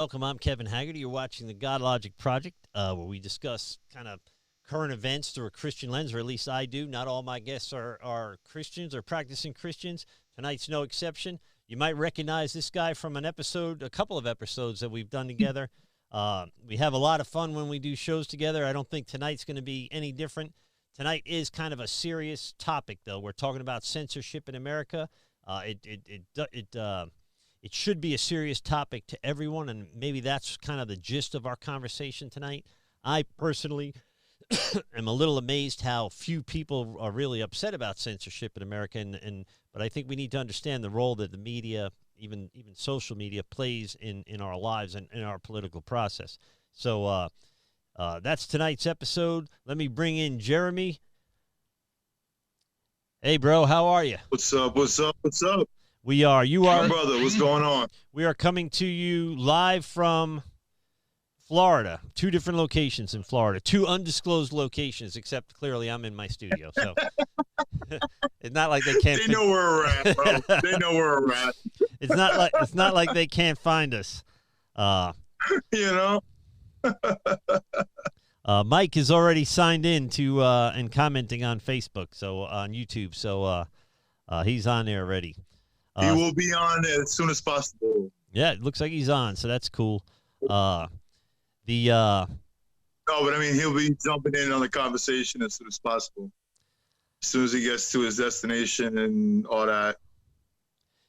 Welcome, I'm Kevin Haggerty. You're watching the God Logic Project, where we discuss kind of current events through a Christian lens, or at least I do. Not all my guests are Christians or practicing Christians. Tonight's no exception. You might recognize this guy from a couple of episodes that we've done together. We have a lot of fun when we do shows together. I don't think tonight's going to be any different. Tonight is kind of a serious topic, though. We're talking about censorship in America. It should be a serious topic to everyone, and maybe that's kind of the gist of our conversation tonight. I personally am a little amazed how few people are really upset about censorship in America, but I think we need to understand the role that the media, even social media, plays in our lives and in our political process. So that's tonight's episode. Let me bring in Jeremy. Hey, bro, how are you? What's up? You are. My brother, what's going on? We are coming to you live from Florida. 2 different locations in Florida. 2 undisclosed locations, except clearly I'm in my studio. So it's not like they can't. They know where we're at, bro. They know where we're at. It's not like they can't find us. You know. Mike is already signed in to and commenting on Facebook, so on YouTube. So he's on there already. He will be on as soon as possible. Yeah, it looks like he's on, so that's cool. No, but I mean, he'll be jumping in on the conversation as soon as possible. As soon as he gets to his destination and all that.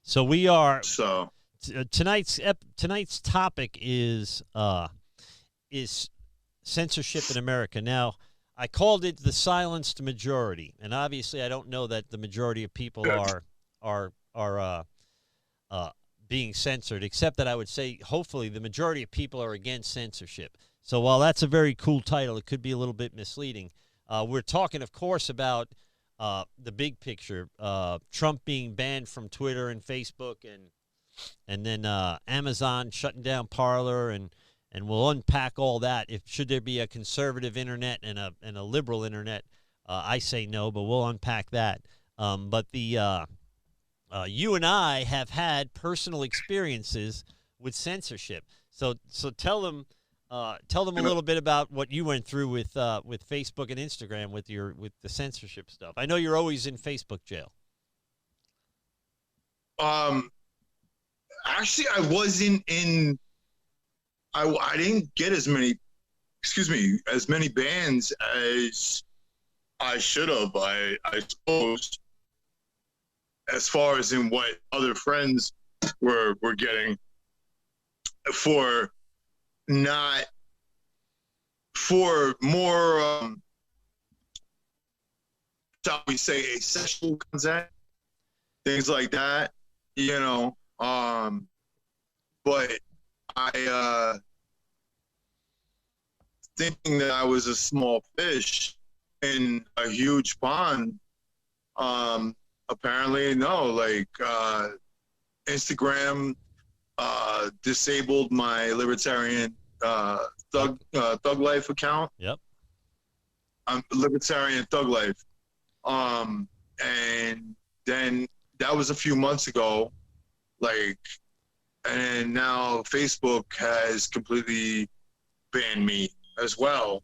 So we are. So tonight's topic is censorship in America. Now, I called it the silenced majority, and obviously, I don't know that the majority of people are being censored, except that I would say hopefully the majority of people are against censorship. So while that's a very cool title, it could be a little bit misleading. We're talking, of course, about the big picture, Trump being banned from Twitter and Facebook, and then Amazon shutting down Parler, and we'll unpack all that. Should there be a conservative internet and a liberal internet? I say no, but we'll unpack that. But you and I have had personal experiences with censorship. So tell them a little bit about what you went through with Facebook and Instagram with the censorship stuff. I know you're always in Facebook jail. Actually, I wasn't in. I didn't get as many bans as I should have. I suppose. As far as in what other friends were getting for more, shall we say, asexual content, things like that, you know. But I thinking that I was a small fish in a huge pond. Apparently, no. Like Instagram disabled my libertarian thug life account. Yep. I'm libertarian thug life. And then that was a few months ago. Like, and now Facebook has completely banned me as well.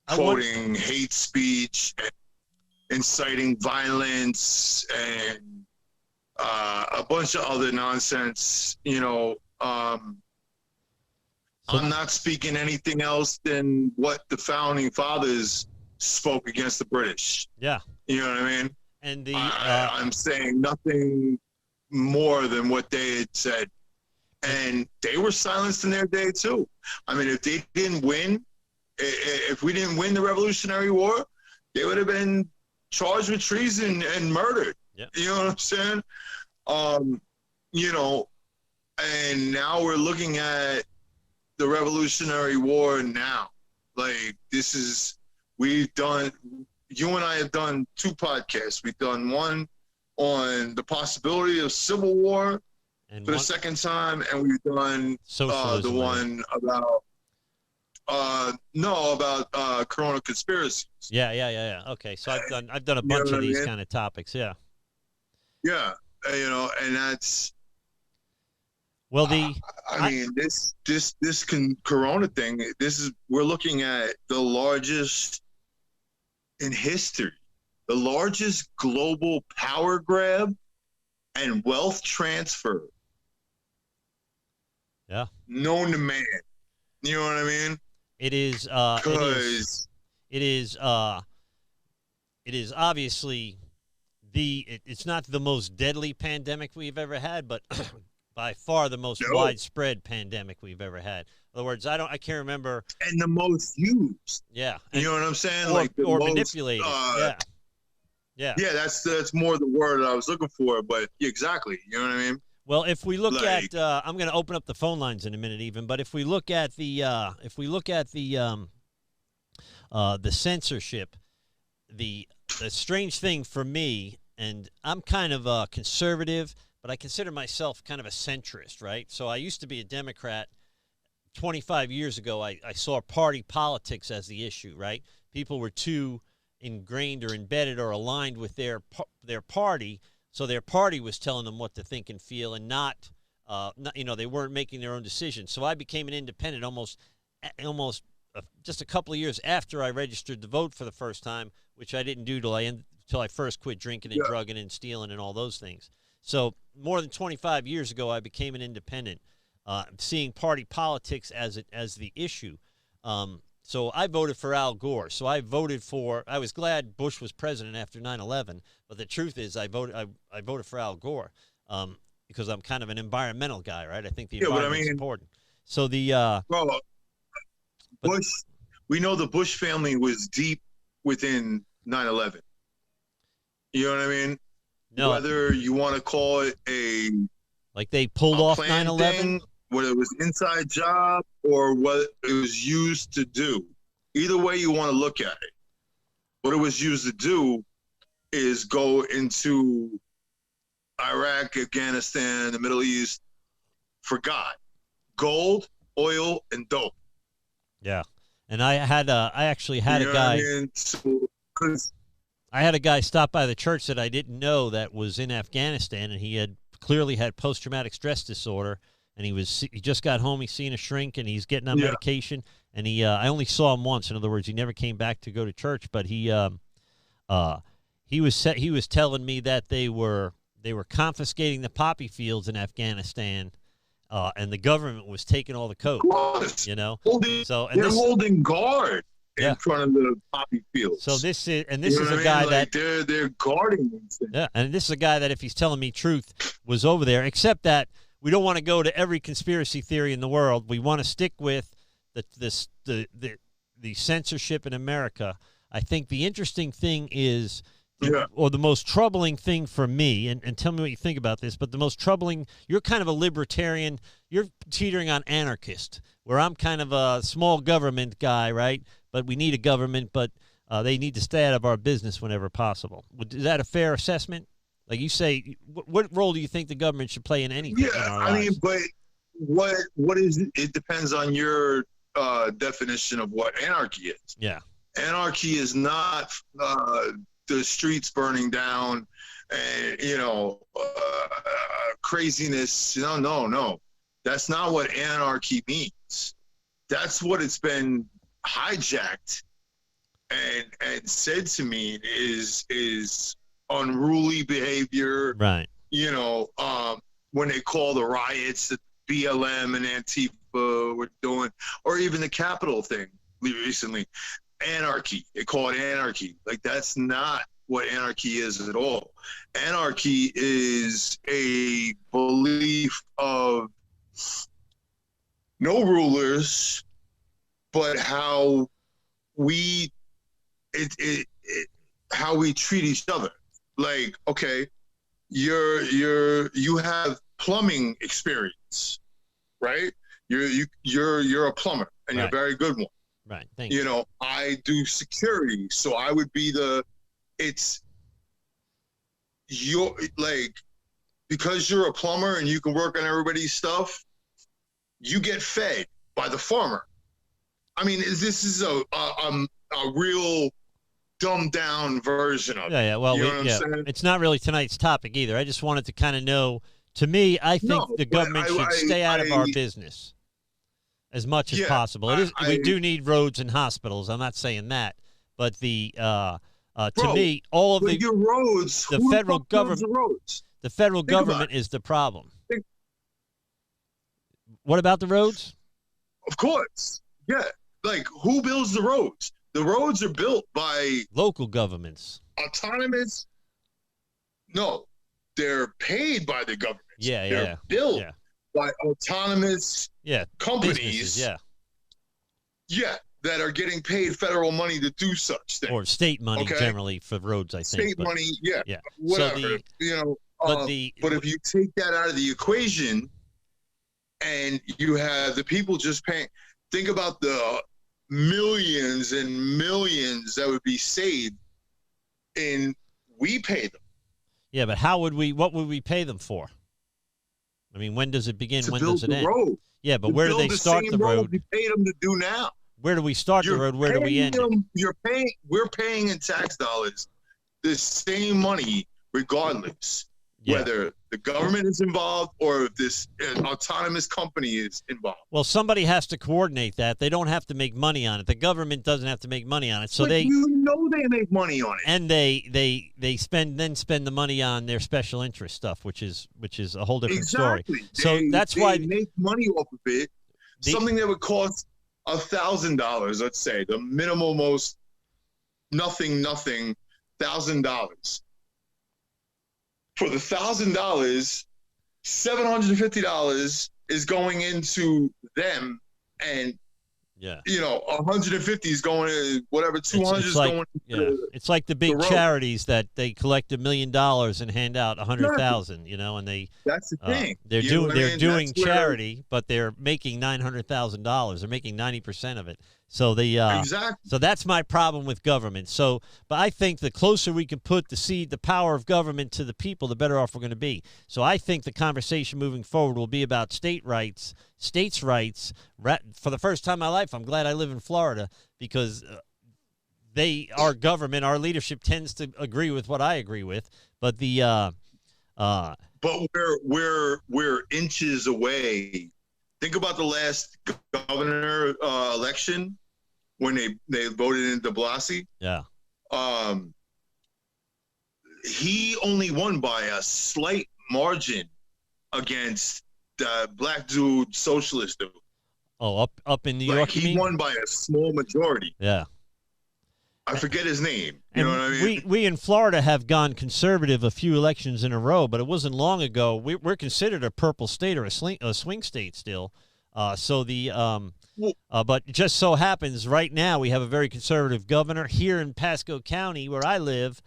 Quoting hate speech and inciting violence and a bunch of other nonsense, you know. I'm not speaking anything else than what the founding fathers spoke against the British. Yeah. You know what I mean? And I'm saying nothing more than what they had said. And they were silenced in their day too. I mean, if they didn't win, if we didn't win the Revolutionary War, they would have been charged with treason and murdered. Yep. You know what I'm saying? You know, and now we're looking at the Revolutionary War now. Like, you and I have done 2 podcasts. We've done one on the possibility of civil war for the second time, and we've done the one about about Corona conspiracies. Yeah. Okay, so I've done a bunch of these kind of topics. Yeah. Yeah, you know, and that's Well, I mean, Corona thing. We're looking at the largest in history, the largest global power grab and wealth transfer known to man. You know what I mean? It is. It is obviously it's not the most deadly pandemic we've ever had, but by far the most widespread pandemic we've ever had. In other words, I can't remember. And the most used. Yeah. You know what I'm saying? Or manipulated. Yeah. Yeah, that's more the word I was looking for, but exactly. You know what I mean? Well, if we look at, I'm going to open up the phone lines in a minute, even. But if we look at the censorship, the strange thing for me, and I'm kind of a conservative, but I consider myself kind of a centrist, right? So I used to be a Democrat. 25 years ago, I saw party politics as the issue, right? People were too ingrained or embedded or aligned with their party. So their party was telling them what to think and feel, and not they weren't making their own decisions. So I became an independent almost just a couple of years after I registered to vote for the first time, which I didn't do till I first quit drinking and drugging and stealing and all those things. So more than 25 years ago, I became an independent, seeing party politics as the issue. So I voted for Al Gore. So I was glad Bush was president after 9/11, but the truth is I voted for Al Gore because I'm kind of an environmental guy, right? I think the environment's important. So Bush, we know the Bush family was deep within 9/11. You know what I mean? No. Whether you want to call it like they pulled off 9/11, whether it was inside job or what it was used to do. Either way you want to look at it. What it was used to do is go into Iraq, Afghanistan, the Middle East for God. Gold, oil, and dope. Yeah. And I actually had a guy. I had a guy stop by the church that I didn't know that was in Afghanistan, and he had clearly had post-traumatic stress disorder. And he just got home. He's seen a shrink, and he's getting on medication. And I only saw him once. In other words, he never came back to go to church. But he was telling me that they were confiscating the poppy fields in Afghanistan, and the government was taking all the coke. They're holding guard in front of the poppy fields. So this is a guy that they're guarding them. Yeah, and this is a guy that, if he's telling me truth, was over there. Except that we don't want to go to every conspiracy theory in the world. We want to stick with the censorship in America. I think the interesting thing is, or the most troubling thing for me, and tell me what you think about this, but the most troubling, you're kind of a libertarian, you're teetering on anarchist, where I'm kind of a small government guy, right? But we need a government, but they need to stay out of our business whenever possible. Is that a fair assessment? Like you say, what role do you think the government should play in anything? Yeah, I mean, but what is it? It depends on your definition of what anarchy is. Yeah, anarchy is not the streets burning down and craziness. No. That's not what anarchy means. That's what it's been hijacked and said to me is unruly behavior, right? When they call the riots that BLM and Antifa were doing, or even the Capitol thing recently, anarchy. They call it anarchy. Like, that's not what anarchy is at all. Anarchy is a belief of no rulers, but how we treat each other. Like, okay, you have plumbing experience, right? You're a plumber, and you're a very good one. Right. Thank you. I do security, so I would be because you're a plumber and you can work on everybody's stuff, you get fed by the farmer. I mean, this is a real dumbed down version of it. Yeah. Well, you know what I'm saying? It's not really tonight's topic either. I just wanted to kind of know, To me, I think No, the but government should stay out of our business as much as possible. We do need roads and hospitals. I'm not saying that, but to me, all of your roads, the who federal the fuck builds government, the roads? the federal Think about government it. is the problem. What about the roads? Of course, yeah. Like, who builds the roads? The roads are built by Local governments. autonomous. No, they're paid by the government. Yeah, they're built by autonomous companies. Businesses, that are getting paid federal money to do such things. Or state money generally for roads, I think. State money, So whatever. But if you take that out of the equation and you have the people just paying, think about the millions and millions that would be saved and we pay them. Yeah, but what would we pay them for? I mean, when does it begin? When does it end? Road. Yeah, but where do they start the road? We pay them to do now. Where do we start the road? Where do we end it? We're paying in tax dollars the same money regardless. Whether the government is involved or if this autonomous company is involved. Well, somebody has to coordinate that. They don't have to make money on it. The government doesn't have to make money on it. So but they make money on it. And they spend the money on their special interest stuff, which is a whole different story. So that's why they make money off of it. Something that would cost $1,000, let's say, the minimal most nothing $1,000. For the $1,000, $750 is going into them, and 150 is going to whatever 200 is going. It's like the big charities that they collect $1 million and hand out 100,000. And that's the thing. They're doing charity, but they're making $900,000. They're making 90% of it. So So that's my problem with government. But I think the closer we can put the power of government to the people, the better off we're going to be. So I think the conversation moving forward will be about states' rights. For the first time in my life, I'm glad I live in Florida because our government, our leadership tends to agree with what I agree with. But but we're inches away. Think about the last governor election when they voted in de Blasio. Yeah. He only won by a slight margin against the black dude socialist dude. Oh, up in New York, he won by a small majority. Yeah. I forget his name. You know what I mean? We in Florida have gone conservative a few elections in a row, but it wasn't long ago. We're considered a purple state or a swing state still. But it just so happens right now we have a very conservative governor. Here in Pasco County, where I live,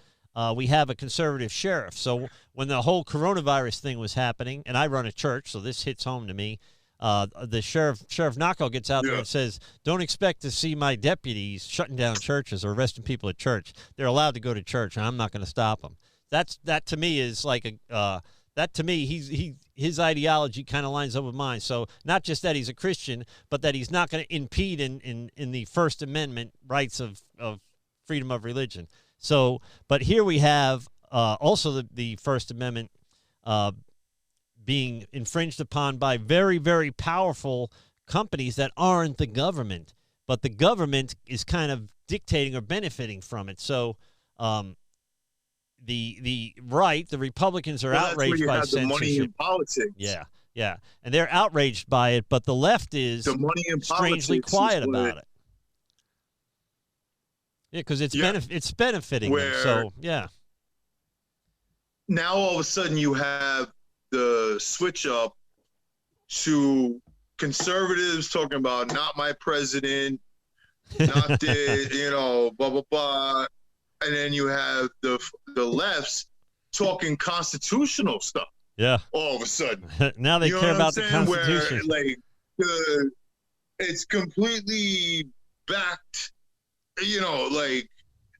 we have a conservative sheriff. So when the whole coronavirus thing was happening, and I run a church, so this hits home to me, the Sheriff Nacco gets out there and says, don't expect to see my deputies shutting down churches or arresting people at church. They're allowed to go to church, and I'm not going to stop them. That to me is like his ideology kind of lines up with mine. So not just that he's a Christian, but that he's not going to impede in the First Amendment rights of freedom of religion. So, but here we have also the First Amendment being infringed upon by very, very powerful companies that aren't the government, but the government is kind of dictating or benefiting from it. So the Republicans are outraged by censorship. The money in politics. Yeah, and they're outraged by it, but the left is strangely quiet about it. Yeah, because it's benefiting them. So now all of a sudden you have the switch up to conservatives talking about not my president, not the, blah, blah, blah. And then you have the lefts talking constitutional stuff. Yeah. All of a sudden. Now they care about the Constitution. Where, it's completely backed,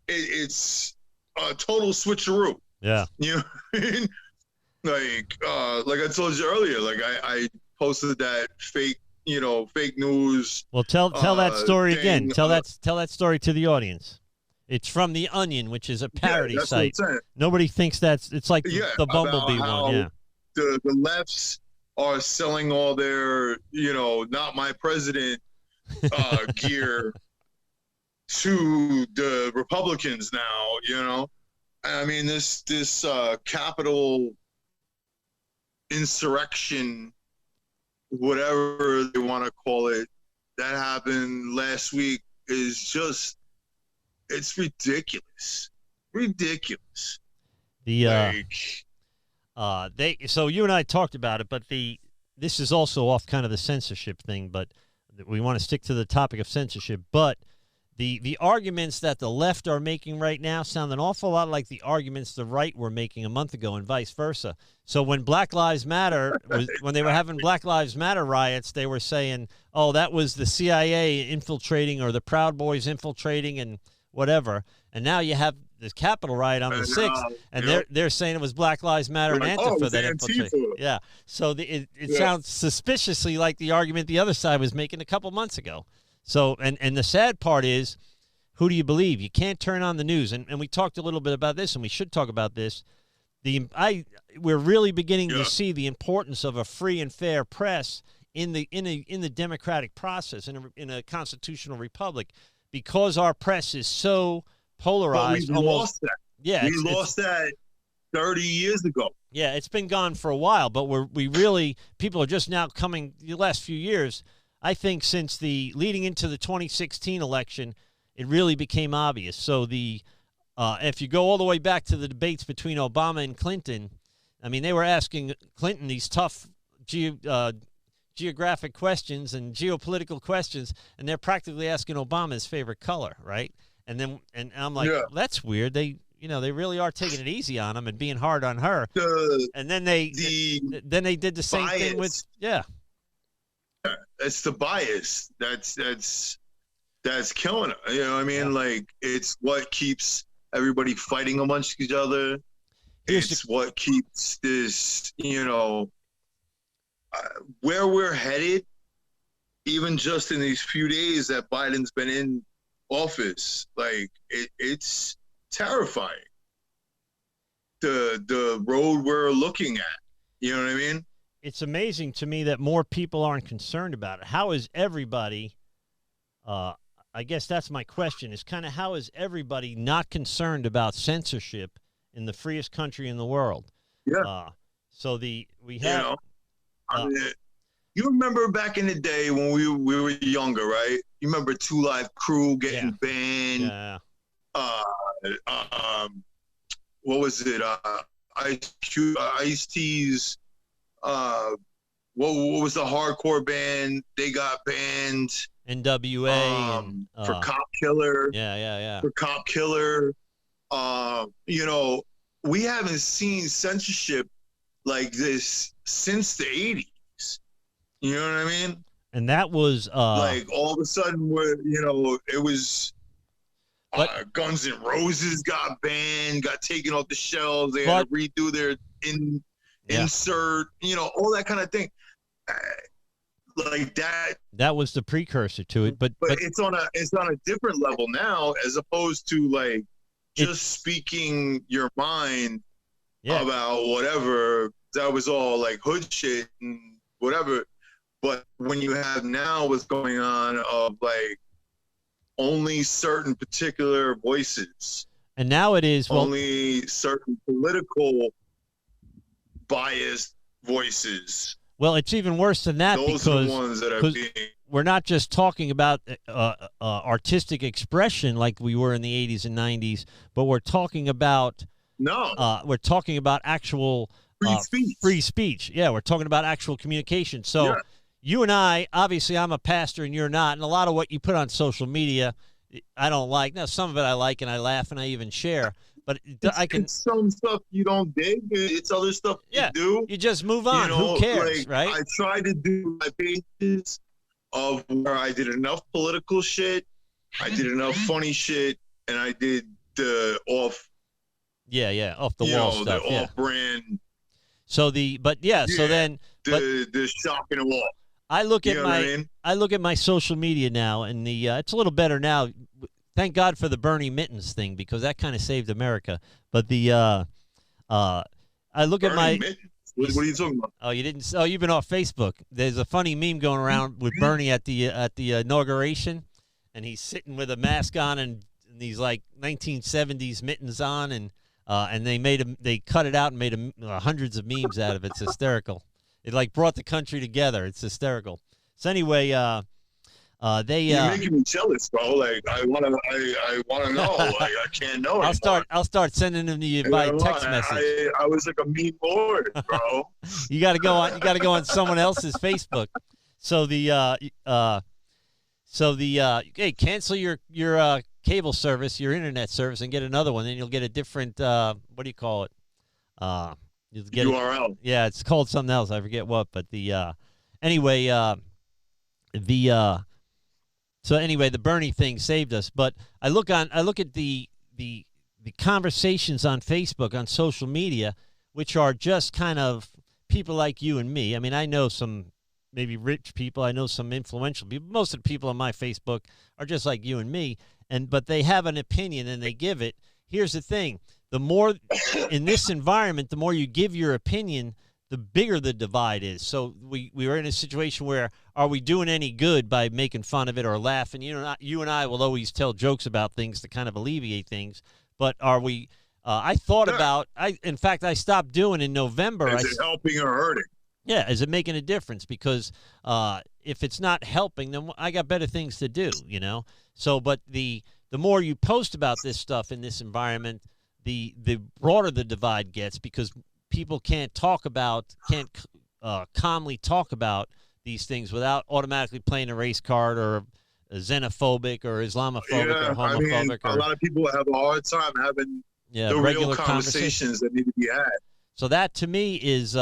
it's a total switcheroo. Yeah. You know what I mean? Like I told you earlier, I posted that fake news. Well, tell that story again. Tell that story to the audience. It's from The Onion, which is a parody site. Nobody thinks it's like the Bumblebee one. Yeah. the lefts are selling all their, not my president gear to the Republicans now. I mean, this Capitol insurrection, whatever they want to call it, that happened last week it's ridiculous. Ridiculous. So you and I talked about it, but this is also off kind of the censorship thing, but we want to stick to the topic of censorship. But the arguments that the left are making right now sound an awful lot like the arguments the right were making a month ago, and vice versa. So when Black Lives Matter when they were having Black Lives Matter riots, they were saying, "Oh, that was the CIA infiltrating or the Proud Boys infiltrating and whatever." And now you have the Capitol riot on the 6th, and they're saying it was Black Lives Matter and Antifa that infiltrated. Yeah. So it sounds suspiciously like the argument the other side was making a couple months ago. So, and the sad part is, who do you believe? You can't turn on the news. And we talked a little bit about this, and we should talk about this. We're really beginning to see the importance of a free and fair press in the democratic process, in a constitutional republic, because our press is so polarized. But we lost that. Yeah, we lost that 30 years ago. Yeah, it's been gone for a while, but people are just now coming the last few years. I think since leading into the 2016 election, it really became obvious. So if you go all the way back to the debates between Obama and Clinton, I mean, they were asking Clinton these tough geographic questions and geopolitical questions, and they're practically asking Obama his favorite color, right? And I'm like, well, that's weird. They really are taking it easy on him and being hard on her. And then they did the same thing with It's the bias that's killing it. You know what I mean? Like, it's what keeps everybody fighting amongst each other. It's what keeps this, where we're headed, even just in these few days that Biden's been in office. Like, it's terrifying. The road we're looking at. You know what I mean? It's amazing to me that more people aren't concerned about it. How is everybody, I guess that's my question, is kind of how is everybody not concerned about censorship in the freest country in the world? Yeah. You remember back in the day when we were younger, right? You remember 2 Live Crew getting banned? Yeah. What was it? Ice-T's. What was the hardcore band? They got banned. NWA for Cop Killer. Yeah. For Cop Killer. We haven't seen censorship like this since the 80s. You know what I mean? And that was like all of a sudden, it was Guns N' Roses got banned, got taken off the shelves. They had to redo their insert, all that kind of thing. Like that. That was the precursor to it, but it's on a different level now, as opposed to like just speaking your mind about whatever. That was all like hood shit and whatever. But when you have now what's going on of like only certain particular voices, and now it is only certain political biased voices. Well, it's even worse than that. Those because are the ones that are being. We're not just talking about artistic expression like we were in the 80s and 90s, but we're talking about actual free speech. Yeah, we're talking about actual communication. So you and I, obviously, I'm a pastor and you're not, and a lot of what you put on social media, I don't like. Now, some of it I like and I laugh and I even share. But it's some stuff you don't dig. It's other stuff you do. You just move on. Who cares, like, right? I try to do my pages of where I did enough political shit, I did enough funny shit, and I did the off. Off the wall stuff. The off-brand. So the shock and awe. I look at my social media now, and it's a little better now. Thank God for the Bernie Mittens thing, because that kind of saved America. But I look at What are you talking about? Oh, you didn't. Oh, you've been off Facebook. There's a funny meme going around with Bernie at the inauguration, and he's sitting with a mask on and these like 1970s mittens on, and they cut it out and made hundreds of memes out of it. It's hysterical. It like brought the country together. It's hysterical. So anyway, You're making me jealous, bro. Like I wanna know. Like I can't know. I'll start sending them to you by text message. I was like a meme lord, bro. You got to go on. You got to go on someone else's Facebook. So hey, cancel your cable service, your internet service, and get another one. Then you'll get a different what do you call it? You'll get URL. Yeah, it's called something else. I forget what. But anyway, so anyway, the Bernie thing saved us. But I look at the conversations on Facebook, on social media, which are just kind of people like you and me. I mean, I know some maybe rich people. I know some influential people. Most of the people on my Facebook are just like you and me. But they have an opinion and they give it. Here's the thing. The more in this environment, the more you give your opinion, the bigger the divide is. So we are in a situation where, are we doing any good by making fun of it or laughing? You and I will always tell jokes about things to kind of alleviate things. But are we? I thought about. In fact, I stopped doing in November. Is it helping or hurting? Yeah, is it making a difference? Because if it's not helping, then I got better things to do. So, but the more you post about this stuff in this environment, the broader the divide gets, because people can't calmly talk about these things without automatically playing a race card or a xenophobic or Islamophobic or homophobic. A lot of people have a hard time having the real conversations that need to be had. So that to me is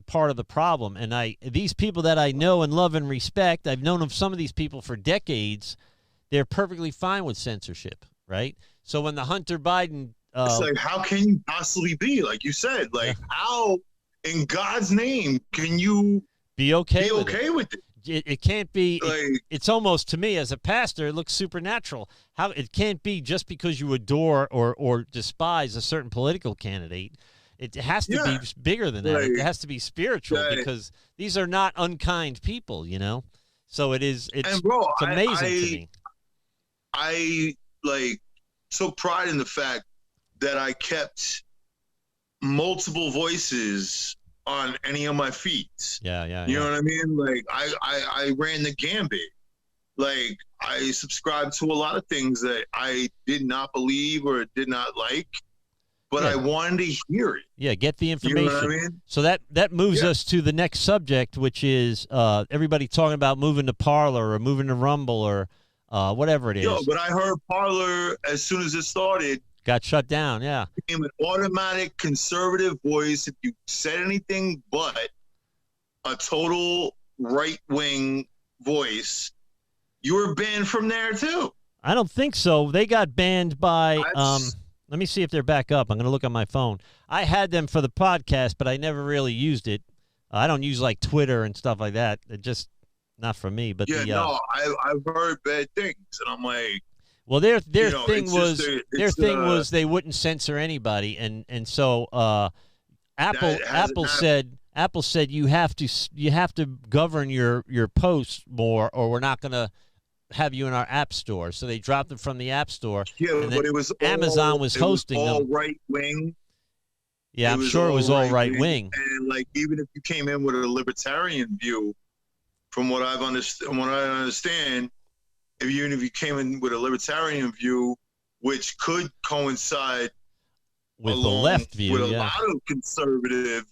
part of the problem. And these people that I know and love and respect, I've known of some of these people for decades. They're perfectly fine with censorship, right? So when the Hunter Biden it's like, how can you possibly be, like you said, like how in God's name can you be okay with it? It can't be. Like, it's almost, to me as a pastor, it looks supernatural. How it can't be just because you adore or despise a certain political candidate. It has to be bigger than that. Like, it has to be spiritual, because these are not unkind people, So it's amazing to me. I took pride in the fact that I kept multiple voices on any of my feeds. Yeah. You know what I mean? Like I ran the gambit. Like I subscribed to a lot of things that I did not believe or did not like, but I wanted to hear it. Yeah, get the information. You know what I mean? So that moves us to the next subject, which is everybody talking about moving to Parler or moving to Rumble or whatever it is. But I heard Parler, as soon as it started, got shut down. Yeah, became an automatic conservative voice. If you said anything but a total right-wing voice, you were banned from there too. I don't think so. They got banned by let me see if they're back up. I'm going to look on my phone. I had them for the podcast, but I never really used it. I don't use like Twitter and stuff like that. It just not for me. But I've heard bad things, and I'm like, well, their thing was they wouldn't censor anybody, and so Apple said you have to govern your posts more, or we're not going to have you in our app store. So they dropped them from the app store. Yeah, but it was Amazon was hosting them. All right wing. Yeah, I'm sure it was all right wing. And like, even if you came in with a libertarian view, from what I understand, even if you came in with a libertarian view, which could coincide with the left view, with a lot of conservative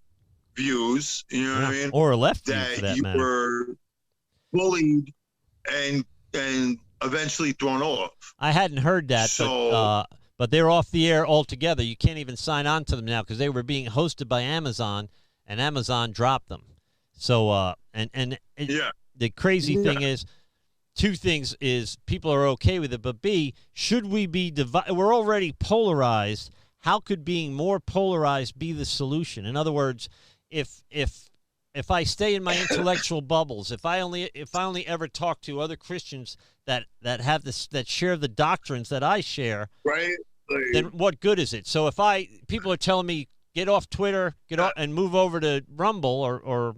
views, you know what I mean, or a left view, that for that you matter, were bullied and eventually thrown off. I hadn't heard that, but they're off the air altogether. You can't even sign on to them now because they were being hosted by Amazon, and Amazon dropped them. So, the crazy thing is, two things is people are okay with it, but B, should we be divided? We're already polarized. How could being more polarized be the solution? In other words, if I stay in my intellectual bubbles, if I only ever talk to other Christians that share the doctrines that I share, right? Then what good is it? So if people are telling me get off Twitter, get off, and move over to Rumble or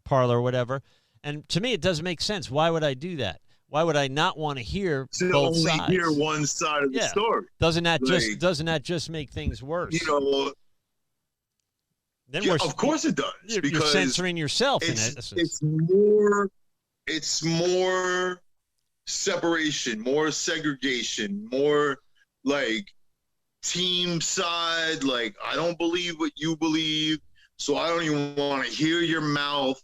Parler or whatever. And to me, it doesn't make sense. Why would I do that? Why would I not want to hear both sides? Only hear one side of the story. Doesn't that just make things worse? You know, then of course it does. You're because censoring yourself. It's more separation, more segregation, more like team side. Like, I don't believe what you believe, so I don't even want to hear your mouth.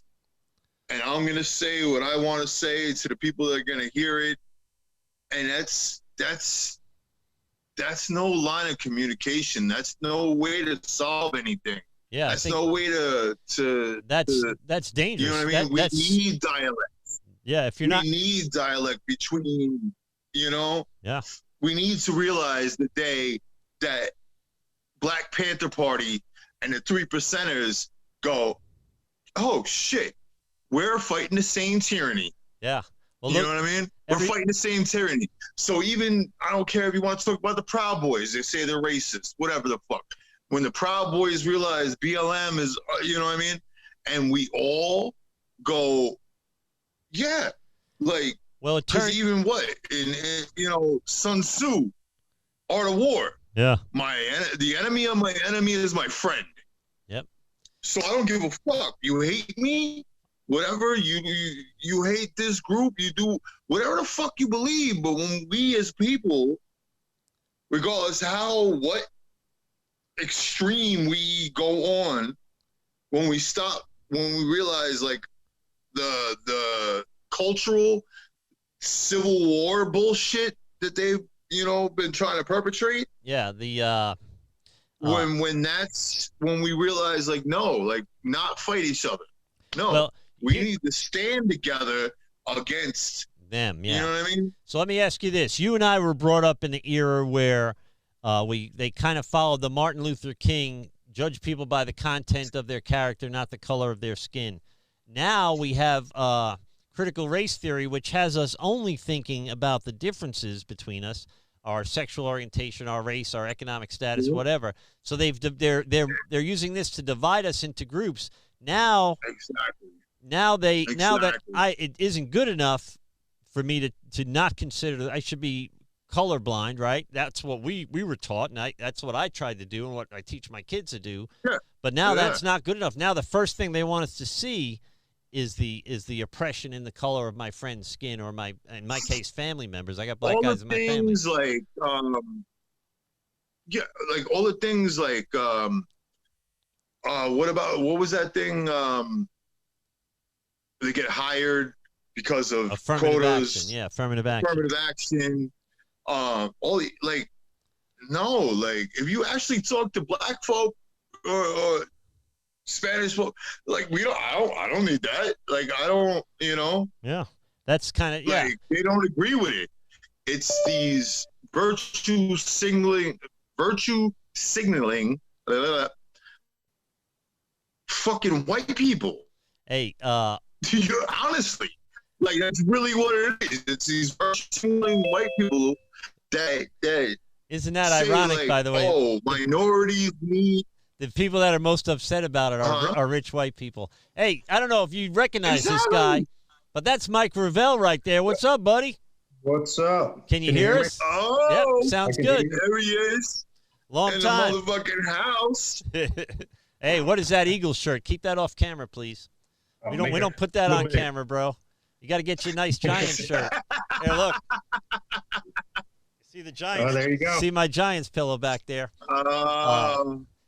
And I'm going to say what I want to say to the people that are going to hear it. And that's no line of communication. That's no way to solve anything. Yeah, that's no way to that's dangerous. You know what I mean? We need dialect. Yeah, if you're we need dialect between, you know? Yeah. We need to realize the day that Black Panther Party and the 3%ers go, oh shit, we're fighting the same tyranny. Yeah. Well, you know what I mean? We're fighting the same tyranny. So even, I don't care if you want to talk about the Proud Boys, they say they're racist, whatever the fuck. When the Proud Boys realize BLM is, you know what I mean? And we all go, yeah, like, well, it turns even what in you know, Sun Tzu, Art of War. Yeah. The enemy of my enemy is my friend. Yep. So I don't give a fuck. You hate me, whatever. You hate this group. You do whatever the fuck you believe. But when we as people, regardless what extreme we go on, when we realize like the cultural civil war bullshit that they've, you know, been trying to perpetrate. Yeah, when we realize like, no, like, not fight each other. No, well, we need to stand together against them. Yeah. You know what I mean? So let me ask you this. You and I were brought up in the era where they kind of followed the Martin Luther King, judge people by the content of their character, not the color of their skin. Now we have critical race theory, which has us only thinking about the differences between us, our sexual orientation, our race, our economic status, whatever. So they're using this to divide us into groups. Now, it isn't good enough for me to not consider that I should be colorblind, right? That's what we were taught, and that's what I tried to do and what I teach my kids to do. Yeah. But now that's not good enough. Now the first thing they want us to see is the oppression in the color of my friend's skin, or in my case, family members. I got black guys in my family. Like like all the things like what was that thing? They get hired because of affirmative quotas. Action. Yeah, affirmative action. Affirmative action. No, like, if you actually talk to black folk or Spanish folk, like, I don't need that. Like, I don't, you know. Yeah, that's kind of like, they don't agree with it. It's these virtue signaling, fucking white people. Hey, honestly, like, that's really what it is. It's these virtue signaling white people that isn't that ironic, like, by the way? Oh, minorities need. The people that are most upset about it are rich white people. Hey, I don't know if you recognize this guy, but that's Mike Ravel right there. What's up, buddy? What's up? Can you hear us? Oh, yep, sounds good. There he is. Long in time. In the motherfucking house. Hey, what is that Eagle shirt? Keep that off camera, please. We don't put that on camera, bro. You got to get you a nice Giants shirt. Here, look. See the Giants? Oh, there you go. See my Giants pillow back there.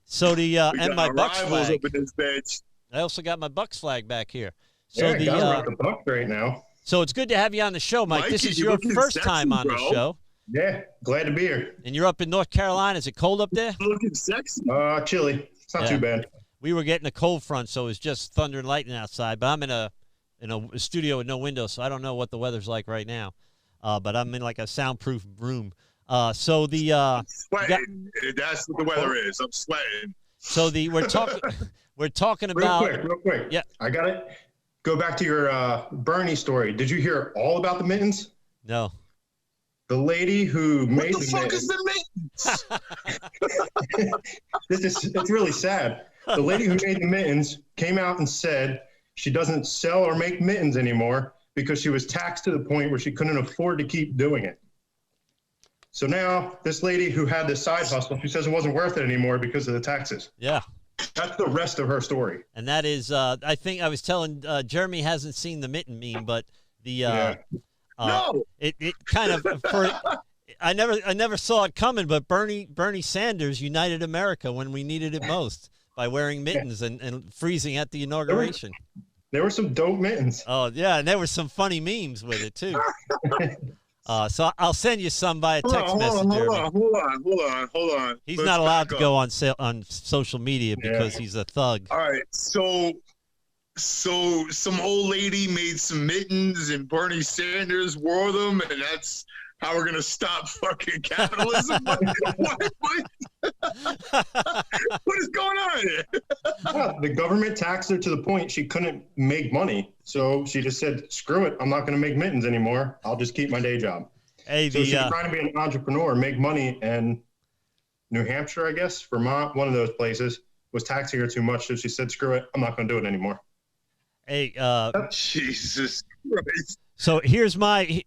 So and my Bucks flag. Up in this bench. I also got my Bucks flag back here. So yeah, the Bucks right now. So it's good to have you on the show, Mike. This is your first time on the show. Yeah, glad to be here. And you're up in North Carolina. Is it cold up there? Looking sexy. Chilly. It's not too bad. We were getting a cold front, so it was just thunder and lightning outside. But I'm in a studio with no windows, so I don't know what the weather's like right now. But I'm in like a soundproof room. So the I'm sweating. That's what the weather is. I'm sweating. So we're talking about real quick. Yeah, I got it. Go back to your Bernie story. Did you hear all about the mittens? No. The lady who made What the fuck is the mittens? it's really sad. The lady who made the mittens came out and said she doesn't sell or make mittens anymore because she was taxed to the point where she couldn't afford to keep doing it. So now this lady who had this side hustle, she says it wasn't worth it anymore because of the taxes. Yeah. That's the rest of her story. And that is, I think I was telling Jeremy hasn't seen the mitten meme, but the No. it kind of I never saw it coming, but Bernie Sanders united America when we needed it most by wearing mittens and freezing at the inauguration. There were some dope mittens. Oh yeah, and there were some funny memes with it too. So I'll send you some by text message. Hold on. He's Let's not allowed to back go up. on social media because he's a thug. All right, so some old lady made some mittens and Bernie Sanders wore them, and that's how we're gonna stop fucking capitalism. What is going on here? Yeah, the government taxed her to the point she couldn't make money. So she just said, screw it, I'm not going to make mittens anymore. I'll just keep my day job. Hey, So she's trying to be an entrepreneur, make money, and New Hampshire, I guess, Vermont, one of those places, was taxing her too much. So she said, screw it, I'm not going to do it anymore. hey, Jesus Christ. so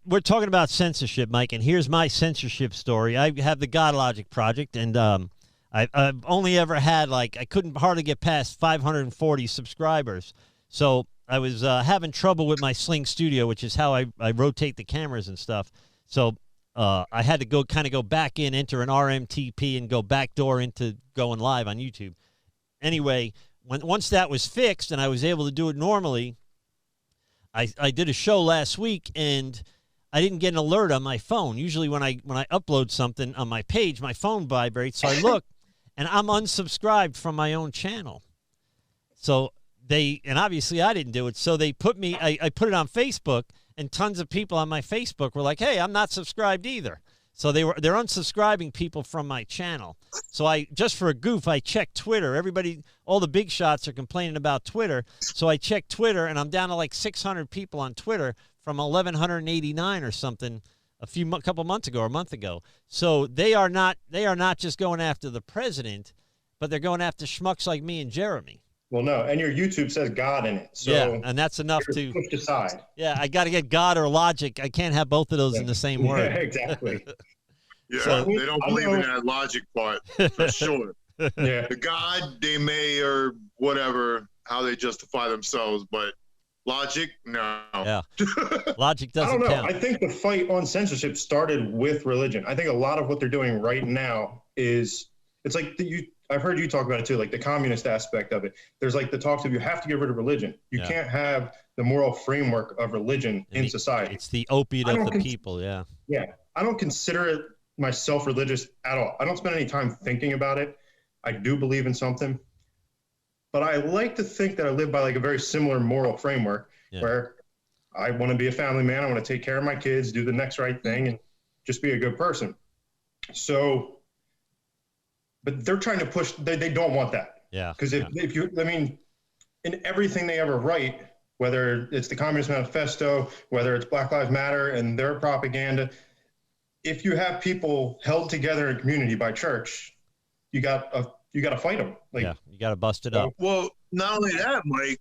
we're talking about censorship, Mike, and here's my censorship story. I have the God Logic Project, and I've only ever had, I couldn't hardly get past 540 subscribers. So I was having trouble with my Sling Studio, which is how I rotate the cameras and stuff. So I had to go back in, enter an RMTP, and go backdoor into going live on YouTube. Anyway, once that was fixed and I was able to do it normally, I did a show last week and I didn't get an alert on my phone. Usually when I upload something on my page, my phone vibrates. So I look and I'm unsubscribed from my own channel. So and obviously I didn't do it. So they put me, I put it on Facebook, and tons of people on my Facebook were like, hey, I'm not subscribed either. So they're unsubscribing people from my channel. So just for a goof, I checked Twitter. All the big shots are complaining about Twitter. So I checked Twitter, and I'm down to 600 people on Twitter from 1,189 or something a couple months ago or a month ago. So they are not just going after the president, but they're going after schmucks like me and Jeremy. Well, no, and your YouTube says God in it. So yeah, and that's enough to push aside. Yeah, I got to get God or logic. I can't have both of those in the same word. Yeah, exactly. Yeah, So- they don't believe in that logic part for sure. Yeah. The God, they may, or whatever, how they justify themselves, but logic, no. Yeah, logic I doesn't don't know. count. I think the fight on censorship started with religion. I think a lot of what they're doing right now it's like I've heard you talk about it too, like the communist aspect of it. There's the talks of you have to get rid of religion. You can't have the moral framework of religion in society. It's the opiate of the people. Yeah. Yeah. I don't consider it myself religious at all. I don't spend any time thinking about it. I do believe in something, but I like to think that I live by a very similar moral framework where I want to be a family man. I want to take care of my kids, do the next right thing, and just be a good person. So, but they're trying to push, they don't want that. Yeah. Because in everything they ever write, whether it's the Communist Manifesto, whether it's Black Lives Matter and their propaganda, if you have people held together in community by church, you got to fight them. You got to bust it up. Well, not only that, Mike,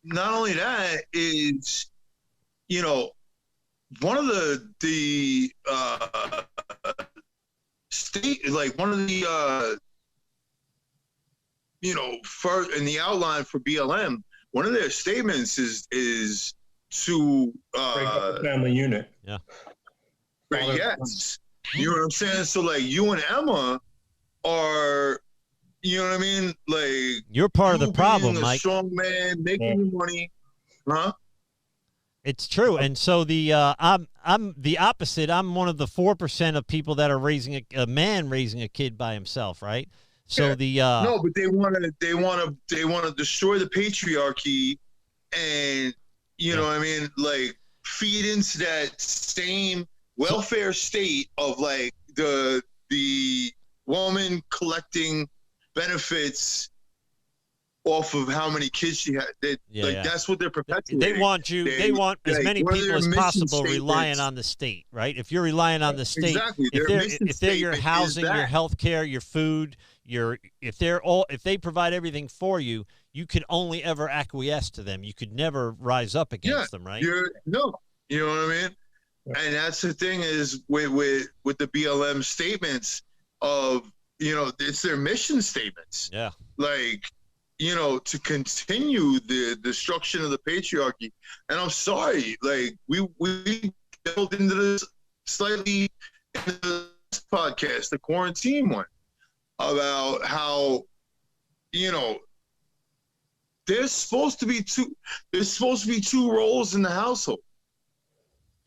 not only that is, one of the state, one of the, first in the outline for BLM, one of their statements is to break up the family unit. Yeah. Yes. You know what I'm saying? So you and Emma are, you know what I mean? You're part of the problem, being a Mike. strong man, making money. Huh? It's true. And so I'm the opposite. I'm one of the 4% of people that are raising a man raising a kid by himself, right? So no, but they want to destroy the patriarchy, and you know what I mean, feed into that same welfare state of the woman collecting benefits off of how many kids she had. That's what they're perpetuating. They want you. They want as many people as possible relying on the state, right? If you're relying on the state, exactly. if they're your housing, your health care, your food, if they provide everything for you, you could only ever acquiesce to them. You could never rise up against them, right? You know what I mean? And that's the thing is with the BLM statements of, it's their mission statements. Yeah. Like, to continue the destruction of the patriarchy. And I'm sorry, like we delved into this slightly in the podcast, the quarantine one, about how, there's supposed to be two roles in the household.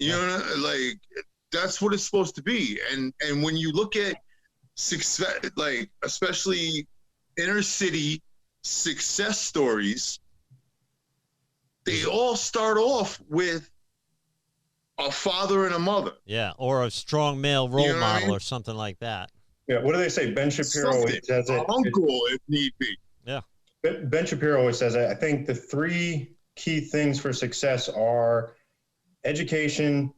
Like that's what it's supposed to be. And when you look at success, like especially inner city success stories, they all start off with a father and a mother. Yeah, or a strong male role model or something like that. Yeah, what do they say? Ben Shapiro always says it. Uncle, if need be. Yeah. Ben Shapiro always says it. I think the 3 key things for success are education,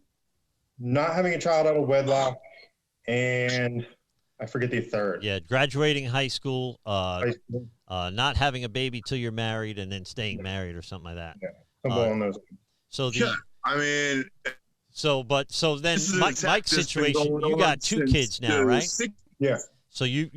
not having a child out of wedlock, and I forget the third. Yeah, graduating high school, not having a baby till you're married, and then staying married or something like that. Yeah, something on those. So then Mike's situation, you got 2 kids now, right? Yeah. So you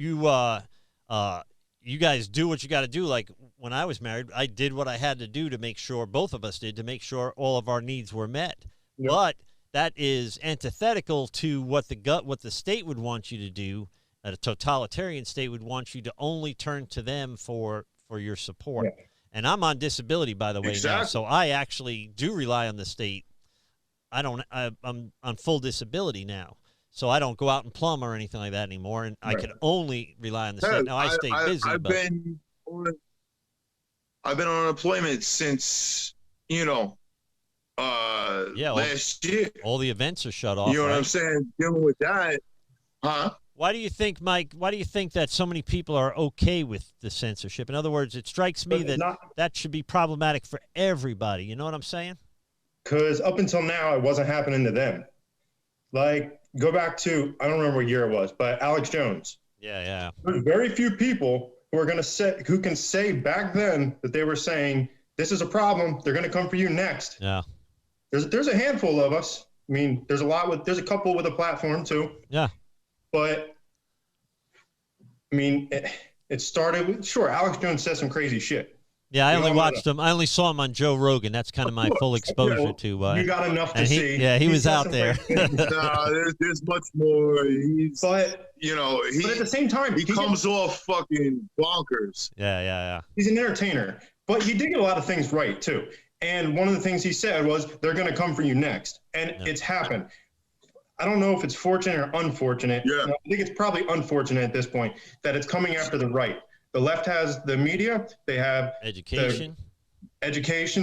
guys do what you got to do. Like when I was married, I did what I had to do to make sure, both of us did, to make sure all of our needs were met. Yep. But that is antithetical to what the state would want you to do. A totalitarian state would want you to only turn to them for your support. Yeah. And I'm on disability, by the way, now, so I actually do rely on the state. I'm on full disability now, so I don't go out and plumb or anything like that anymore, and I can only rly on the state. Now I stay busy. I've been on unemployment since last year. All the events are shut off. You know what I'm saying? Dealing with that, huh? Why do you think, Mike? Why do you think that so many people are okay with the censorship? In other words, it strikes me that should be problematic for everybody. You know what I'm saying? Because up until now, it wasn't happening to them. Like, go back to, I don't remember what year it was, but Alex Jones. Yeah. There's very few people who can say back then that they were saying, this is a problem, they're going to come for you next. Yeah. There's a handful of us. I mean, there's a couple with a platform too. Yeah. But, I mean, it started with, sure, Alex Jones says some crazy shit. Yeah, I only watched him. I only saw him on Joe Rogan. That's kind of my full exposure to. You got enough to see. Yeah, he was out there. There's much more. But at the same time, he comes off fucking bonkers. Yeah. He's an entertainer, but he did get a lot of things right too. And one of the things he said was, "They're going to come for you next," and it's happened. I don't know if it's fortunate or unfortunate. Yeah. I think it's probably unfortunate at this point that it's coming after the right. The left has the media. They have education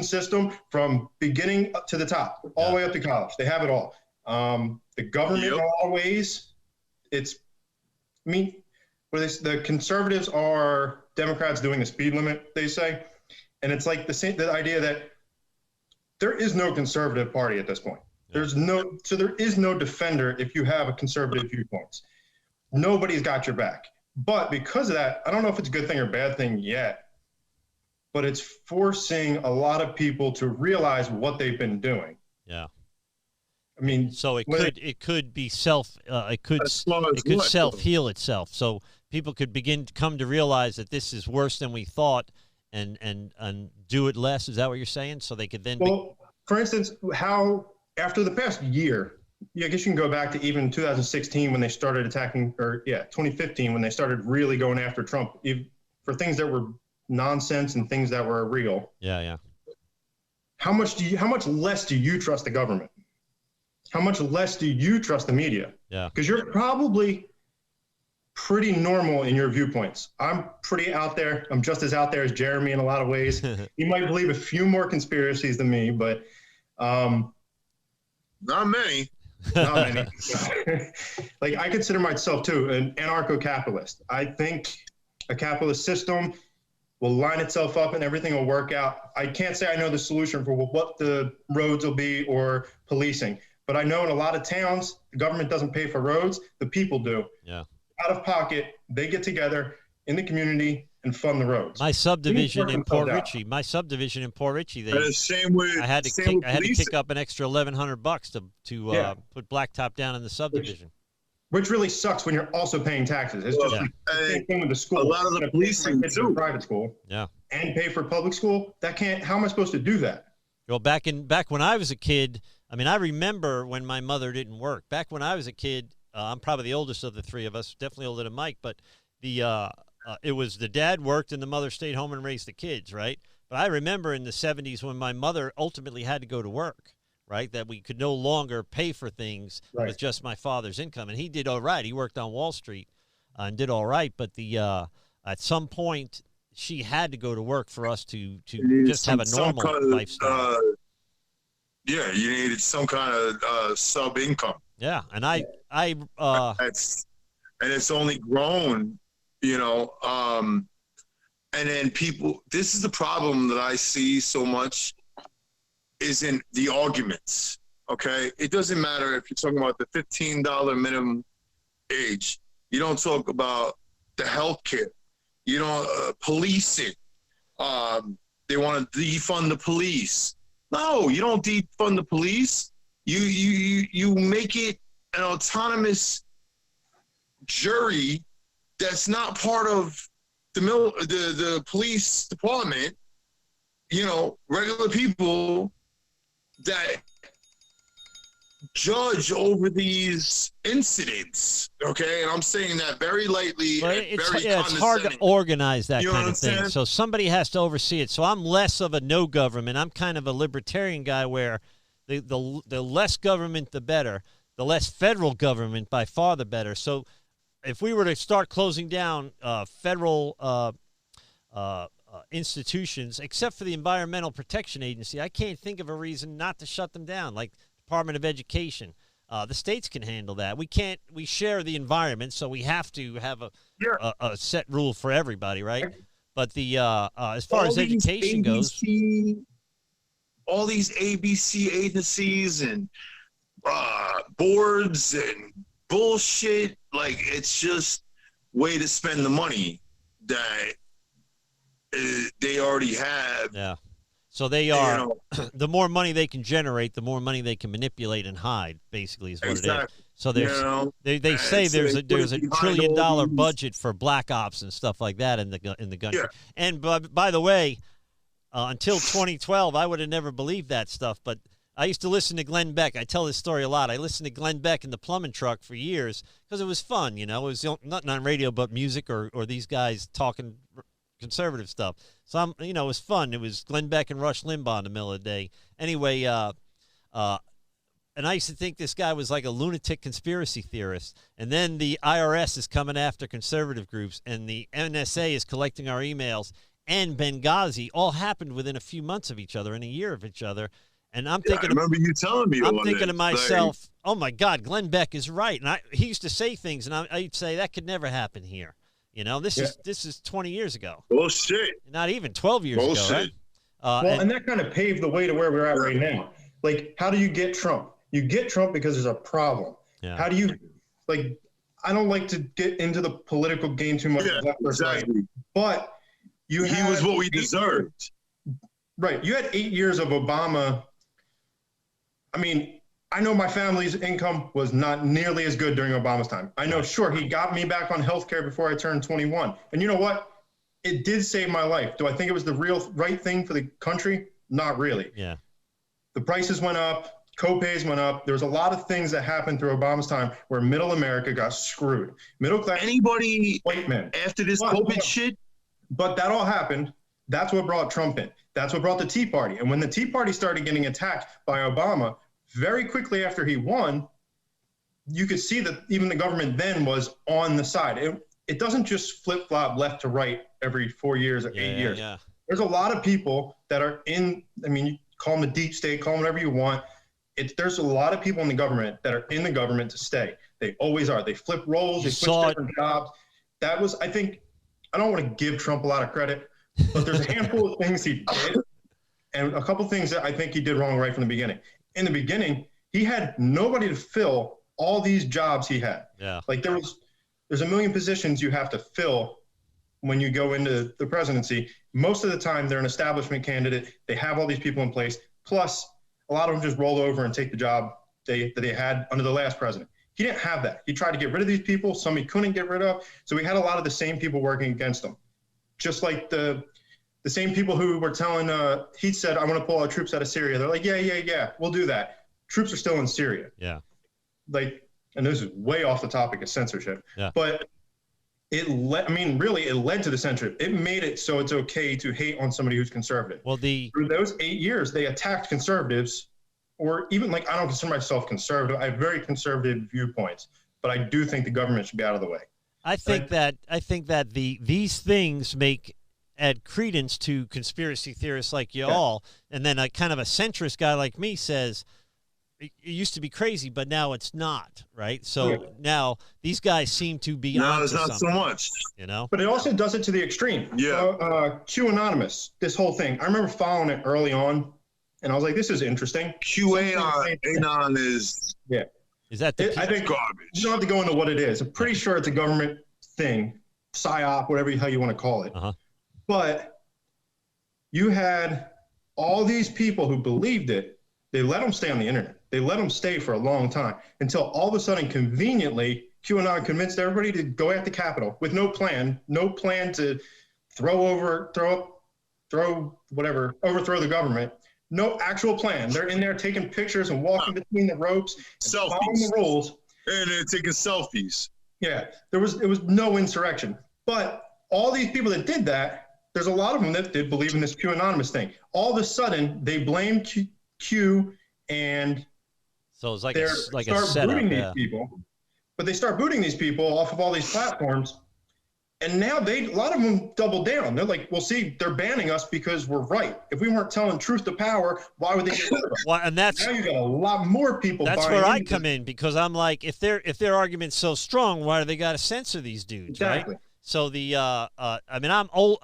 system from beginning up to the top, all the way up to college. They have it all. The government in a lot of ways. The conservatives are Democrats doing the speed limit, they say. And it's like the idea that there is no conservative party at this point. There is no defender if you have a conservative viewpoints. Nobody's got your back. But because of that, I don't know if it's a good thing or bad thing yet, but it's forcing a lot of people to realize what they've been doing. Yeah. I mean, so it could be self heal itself. So people could come to realize that this is worse than we thought, and do it less. Is that what you're saying? So they could then. Well, for instance, how after the past year. Yeah, I guess you can go back to even 2016 when they started attacking, 2015 when they started really going after Trump for things that were nonsense and things that were real. Yeah. How much less do you trust the government? How much less do you trust the media? Yeah. Because you're probably pretty normal in your viewpoints. I'm pretty out there. I'm just as out there as Jeremy in a lot of ways. You might believe a few more conspiracies than me, but not many. Not many. Like, I consider myself too an anarcho-capitalist. I think a capitalist system will line itself up and everything will work out. I can't say I know the solution for what the roads will be or policing, but I know in a lot of towns, the government doesn't pay for roads, the people do. Yeah. Out of pocket, they get together in the community and fund the roads. My subdivision in Port Richey, the same way, I had to kick up an extra $1,100 to put blacktop down in the subdivision. Which really sucks when you're also paying taxes. It's just like the same thing with the school. A lot of the policing too. Private school. Yeah. And pay for public school. That can't. How am I supposed to do that? Well, back when I was a kid, I mean, I remember when my mother didn't work. Back when I was a kid, I'm probably the oldest of the three of us, definitely older than Mike, but it was the dad worked and the mother stayed home and raised the kids, right? But I remember in the 70s when my mother ultimately had to go to work, right, that we could no longer pay for things with just my father's income. And he did all right. He worked on Wall Street and did all right. But at some point, she had to go to work for us to just have a normal lifestyle. Yeah, you needed some kind of sub income. Yeah, and and it's only grown, you know. And then people, this is the problem that I see so much, is in the arguments. Okay, it doesn't matter if you're talking about the $15 minimum age. You don't talk about the healthcare. You know, policing. They want to defund the police. No, you don't defund the police. You make it an autonomous jury that's not part of the police department. You know, regular people that judge over these incidents. Okay, and I'm saying that very lightly. Well, it's hard to organize that kind of thing. So somebody has to oversee it. So I'm less of a no government. I'm kind of a libertarian guy where the less government, the better. The less federal government, by far, the better. So if we were to start closing down federal institutions, except for the Environmental Protection Agency, I can't think of a reason not to shut them down, like Department of Education. The states can handle that. We can't. We share the environment, so we have to have a set rule for everybody, right? But the as far as education goes, all these ABC agencies and boards and bullshit, like, it's just way to spend the money that they already have. Yeah. So they are, you know, the more money they can generate, the more money they can manipulate and hide, basically, is what it is. So there's, they say there's a $1 trillion budget for black ops and stuff like that in the country. Yeah. And by the way, until 2012, I would have never believed that stuff. But I used to listen to Glenn Beck. I tell this story a lot. I listened to Glenn Beck in the plumbing truck for years because it was fun. You know, it was nothing on radio but music or these guys talking conservative stuff. So it was fun. It was Glenn Beck and Rush Limbaugh in the middle of the day. Anyway, and I used to think this guy was like a lunatic conspiracy theorist. And then the IRS is coming after conservative groups, and the NSA is collecting our emails, and Benghazi all happened within a few months of each other, in a year of each other. And I'm thinking, I remember you telling me. I'm thinking to myself, oh my God, Glenn Beck is right. And he used to say things, and I'd say that could never happen here. You know, this is 20 years ago. Bullshit. Not even 12 years ago, right? And that kind of paved the way to where we're at right now. Like, how do you get Trump? You get Trump because there's a problem. Yeah. How do you, like, I don't like to get into the political game too much. Yeah, exactly. But he was what we deserved. Right. You had 8 years of Obama. I mean, I know my family's income was not nearly as good during Obama's time. I know, sure, he got me back on health care before I turned 21. And you know what? It did save my life. Do I think it was the right thing for the country? Not really. Yeah. The prices went up. Co-pays went up. There was a lot of things that happened through Obama's time where middle America got screwed. Middle class. Anybody white men. After this COVID shit? But that all happened. That's what brought Trump in. That's what brought the Tea Party. And when the Tea Party started getting attacked by Obama, very quickly after he won, you could see that even the government then was on the side. It doesn't just flip-flop left to right every 4 years or 8 years. Yeah. There's a lot of people that are in, I mean, you call them the deep state, call them whatever you want. There's a lot of people in the government that are in the government to stay. They always are. They flip roles, they switch different jobs. That was, I think, I don't want to give Trump a lot of credit, but there's a handful of things he did, and a couple things that I think he did wrong right from the beginning. In the beginning, he had nobody to fill all these jobs he had. Yeah. Like there's a million positions you have to fill when you go into the presidency. Most of the time, they're an establishment candidate. They have all these people in place. Plus, a lot of them just roll over and take the job that they had under the last president. He didn't have that. He tried to get rid of these people. Some he couldn't get rid of. So we had a lot of the same people working against him. Just like the same people who were telling, he said, I want to pull our troops out of Syria. They're like, yeah, we'll do that. Troops are still in Syria. Yeah. Like, and this is way off the topic of censorship. Yeah. But really, it led to the censorship. It made it so it's okay to hate on somebody who's conservative. Well, through those 8 years, they attacked conservatives, or even like, I don't consider myself conservative. I have very conservative viewpoints, but I do think the government should be out of the way. I think that these things add credence to conspiracy theorists like you all, and then a kind of a centrist guy like me says it used to be crazy, but now it's not, right? So now these guys seem to be no, it's not something, so much, you know. But it also does it to the extreme. Yeah. Q Anonymous, this whole thing. I remember following it early on, and I was like, "This is interesting." QAnon is Is that the I think garbage. You don't have to go into what it is. I'm pretty sure it's a government thing, psyop, whatever the hell you want to call it. Uh-huh. But you had all these people who believed it. They let them stay on the internet. They let them stay for a long time until all of a sudden, conveniently, QAnon convinced everybody to go at the Capitol with no plan to overthrow the government. No actual plan. They're in there taking pictures and walking between the ropes, following the rules. And they're taking selfies. Yeah, it was no insurrection. But all these people that did that, there's a lot of them that did believe in this Q Anonymous thing. All of a sudden, they blame Q and so it's like they a setup, booting these people. But they start booting these people off of all these platforms. And now a lot of them double down. They're like, well, see, they're banning us because we're right. If we weren't telling truth to power, why would they get rid of us? Well, and now you got a lot more people. That's where I come in, because I'm like, if their argument's so strong, why do they got to censor these dudes? Exactly. Right? So I mean, I'm old.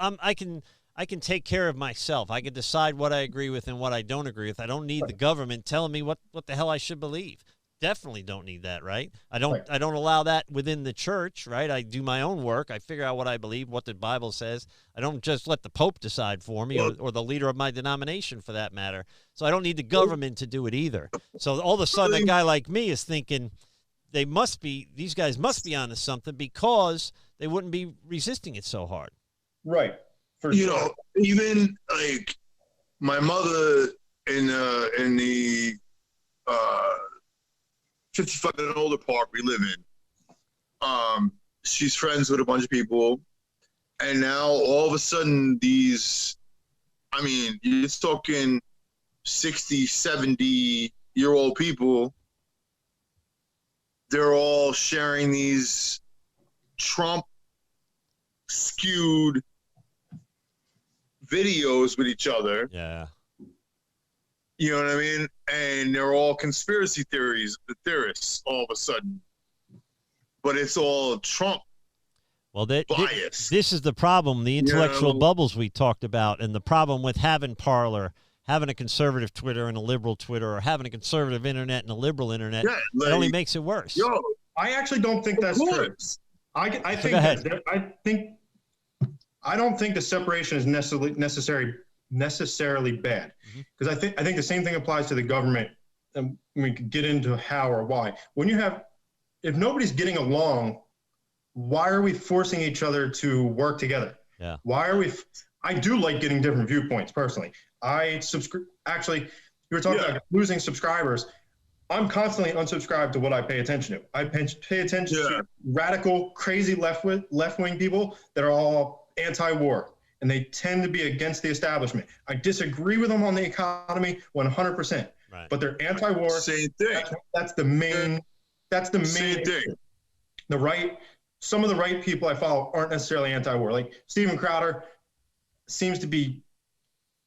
I can take care of myself. I can decide what I agree with and what I don't agree with. I don't need the government telling me what the hell I should believe. Definitely don't need that, right? I don't allow that within the church, right? I do my own work. I figure out what I believe, what the Bible says. I don't just let the Pope decide for me, or the leader of my denomination, for that matter. So I don't need the government to do it either. So all of a sudden, a guy like me is thinking these guys must be onto something, because they wouldn't be resisting it so hard. Right. For you sure. know, even like my mother in the 55 and older park we live in, she's friends with a bunch of people, and now all of a sudden you're talking 60, 70-year-old people, they're all sharing these Trump skewed videos with each other. Yeah. You know what I mean? And they're all conspiracy theorists all of a sudden. But it's all Trump bias. This is the problem, the intellectual bubbles we talked about, and the problem with having Parler, having a conservative Twitter and a liberal Twitter, or having a conservative internet and a liberal internet. Yeah, like, it only makes it worse. I actually don't think that's true. I don't think the separation is necessarily bad, because I think the same thing applies to the government, and we could get into how or why. If nobody's getting along, why are we forcing each other to work together? Yeah. Why are we? I do like getting different viewpoints personally. Actually, you were talking about losing subscribers. I'm constantly unsubscribed to what I pay attention to. I pay attention to radical, crazy left-wing people that are all anti-war, and they tend to be against the establishment. I disagree with them on the economy 100%, but they're anti-war. Same thing. That's the main. That's the main thing. Some of the right people I follow aren't necessarily anti-war. Like Steven Crowder seems to be.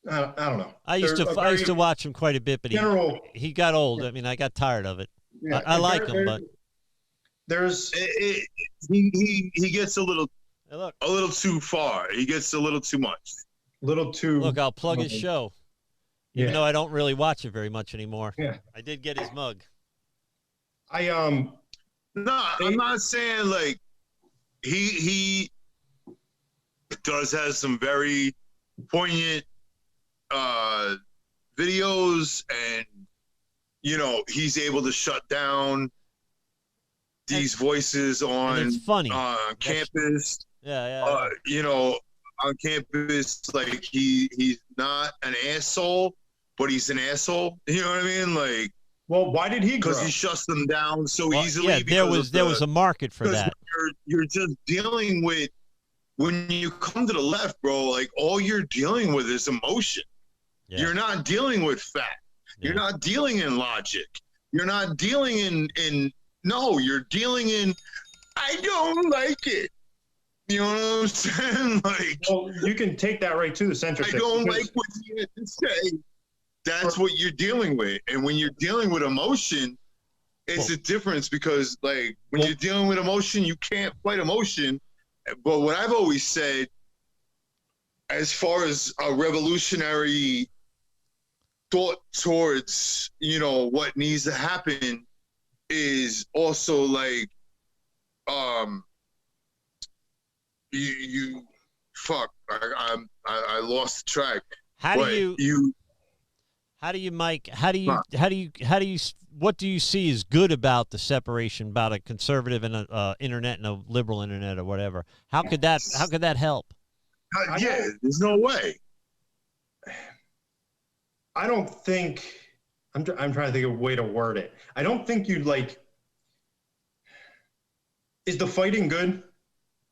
I don't know. I used to watch him quite a bit, but he got old. I mean, I got tired of it. Yeah, I like him, but he gets a little too far. He gets a little too much. little too. Look, I'll plug his show, even though I don't really watch it very much anymore. Yeah. I did get his mug. No, I'm not saying like he does have some very poignant videos, and you know he's able to shut down these voices on it's funny. Campus. Yeah. You know, on campus, like he's not an asshole, but he's an asshole. You know what I mean? Like, well, why did he? Because he shuts them down so easily. Yeah, there was a market for that. You're just dealing with, when you come to the left, bro. Like, all you're dealing with is emotion. Yeah. You're not dealing with fact. Yeah. You're not dealing in logic. You're not dealing in. No, you're dealing in. I don't like it. You know what I'm saying? Like, well, you can take that right to the censorship. I don't like what you have to say. That's what you're dealing with. And when you're dealing with emotion, it's a difference, because, like, when you're dealing with emotion, you can't fight emotion. But what I've always said, as far as a revolutionary thought towards, you know, what needs to happen, is also like, I lost track. What do you see as good about the separation, about a conservative and a internet and a liberal internet or whatever? How could that help? Yeah, there's no way. I don't think, I'm trying to think of a way to word it. I don't think you'd like, is the fighting good?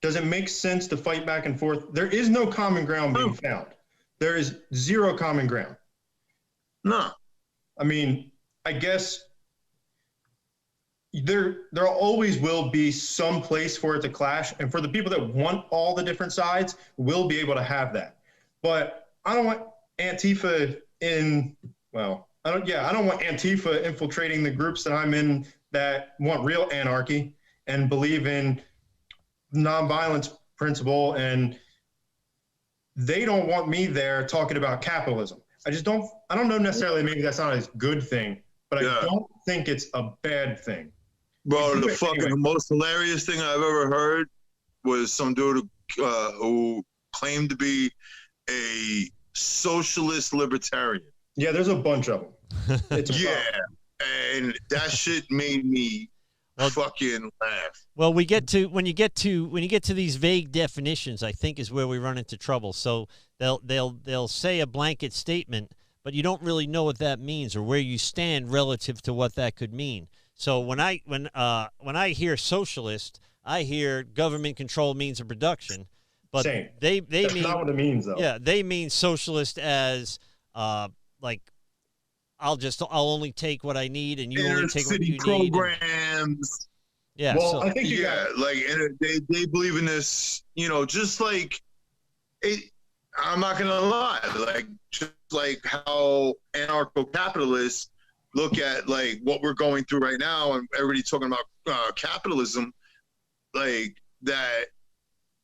Does it make sense to fight back and forth? There is no common ground being found. There is zero common ground. No. I mean, I guess there always will be some place for it to clash. And for the people that want all the different sides, will be able to have that. But I don't want Antifa I don't want Antifa infiltrating the groups that I'm in that want real anarchy and believe in nonviolence principle, and they don't want me there talking about capitalism. I don't know necessarily, maybe that's not a good thing, but I don't think it's a bad thing. Bro, the most hilarious thing I've ever heard was some dude who claimed to be a socialist libertarian. Yeah, there's a bunch of them. And that shit made me fucking laugh. Well, when you get to these vague definitions, I think is where we run into trouble. So they'll say a blanket statement, but you don't really know what that means or where you stand relative to what that could mean. So when I hear socialist, I hear government controlled means of production. But Same. That's not what it means, though. Yeah, they mean socialist as like I'll only take what I need and you only take what you need. Programs. Yeah. Well, I think they believe in this, you know, just like it. I'm not gonna lie, like just like how anarcho-capitalists look at like what we're going through right now, and everybody talking about capitalism, like that.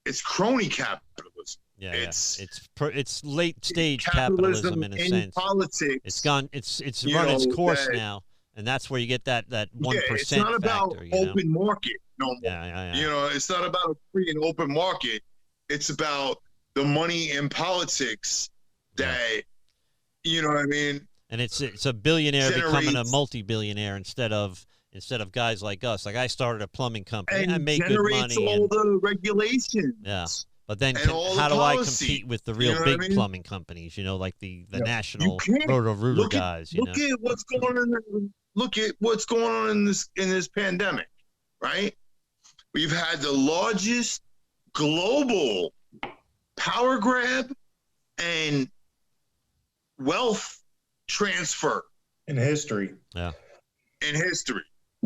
It's crony capitalism. Yeah, it's late stage capitalism in a sense. Politics. It's gone. It's run its course now, and that's where you get that 1% it's not about factor, open market no more. Yeah. You know, it's not about a free and open market. It's about the money in politics that, you know what I mean. And it's a billionaire becoming a multi-billionaire instead of guys like us. Like I started a plumbing company and I make good money. All the regulations. Yeah. But then how do I compete with the real big plumbing companies, you know, like the national Roto-Rooter guys, you know? Look at what's going on. Look at what's going on in this pandemic, right? We've had the largest global power grab and wealth transfer in history. Yeah. In history.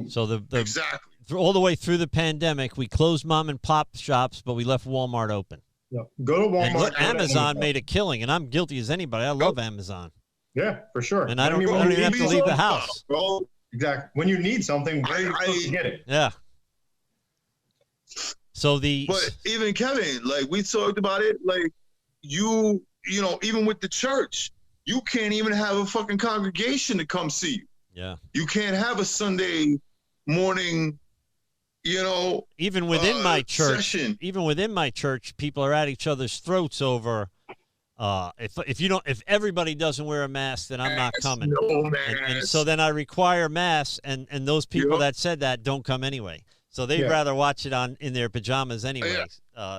So exactly all the way through the pandemic, we closed mom and pop shops, but we left Walmart open. Yeah. Go to Walmart. And Amazon made a killing, and I'm guilty as anybody. I love Amazon. Yeah, for sure. And I don't even have to leave the house. Bro. Exactly. When you need something, where are you supposed to get it? Yeah. So But even Kevin, like we talked about it, like you you know, even with the church, you can't even have a fucking congregation to come see you. Yeah. You can't have a Sunday morning, you know, even within my church, session. even within my church, people are at each other's throats over if everybody doesn't wear a mask, then I'm not coming. No and so then I require masks, and those people that said that don't come anyway. So they'd rather watch it in their pajamas anyway.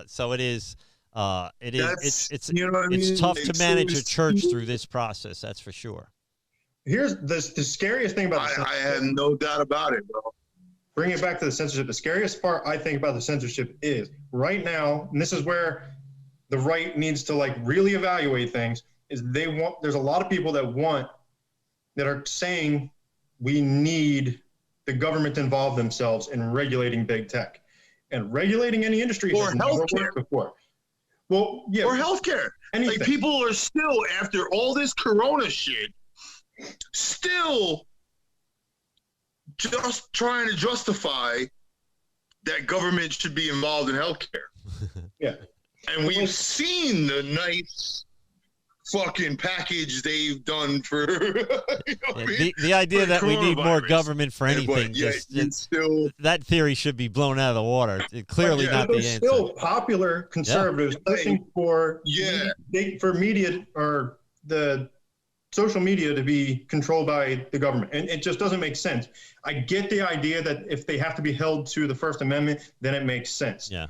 So it is. It's you know what I mean? It's tough to manage a church through this process. That's for sure. Here's the scariest thing about I have no doubt about it, bro. Bring it back to the censorship. The scariest part I think about the censorship is right now, and this is where the right needs to like really evaluate things, is there's a lot of people that are saying we need the government to involve themselves in regulating big tech. And regulating any industry or has never healthcare worked before. Well, yeah. Or healthcare. Anything. Like people are still, after all this corona shit, still just trying to justify that government should be involved in healthcare. Yeah. And we've seen the nice fucking package they've done for the idea that we need more government for anything. Still, that theory should be blown out of the water. Clearly not the answer. Still popular conservatives pushing for media or the social media to be controlled by the government, and it just doesn't make sense. I get the idea that if they have to be held to the First Amendment, then it makes sense. Yeah.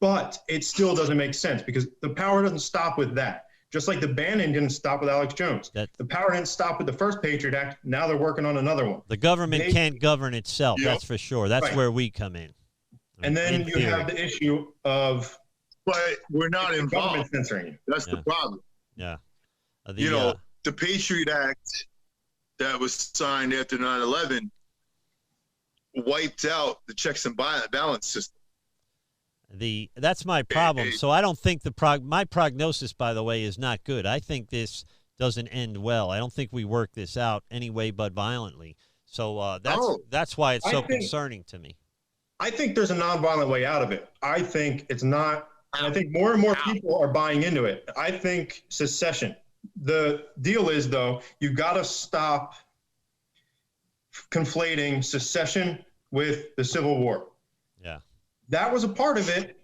But it still doesn't make sense because the power doesn't stop with that. Just like the banning didn't stop with Alex Jones. The power didn't stop with the first Patriot Act. Now they're working on another one. The government can't govern itself. Yep. That's for sure. That's where we come in. And then you have the issue of, but we're not involved. Government censoring you. That's the problem. Yeah. The Patriot Act that was signed after 9/11 wiped out the checks and balance system. That's my problem. So I don't think my prognosis, by the way, is not good. I think this doesn't end well. I don't think we work this out anyway, but violently. So that's why it's so concerning to me. I think there's a nonviolent way out of it. I think it's not. And I think more and more people are buying into it. I think secession. The deal is, though, you've got to stop conflating secession with the Civil War. Yeah. That was a part of it,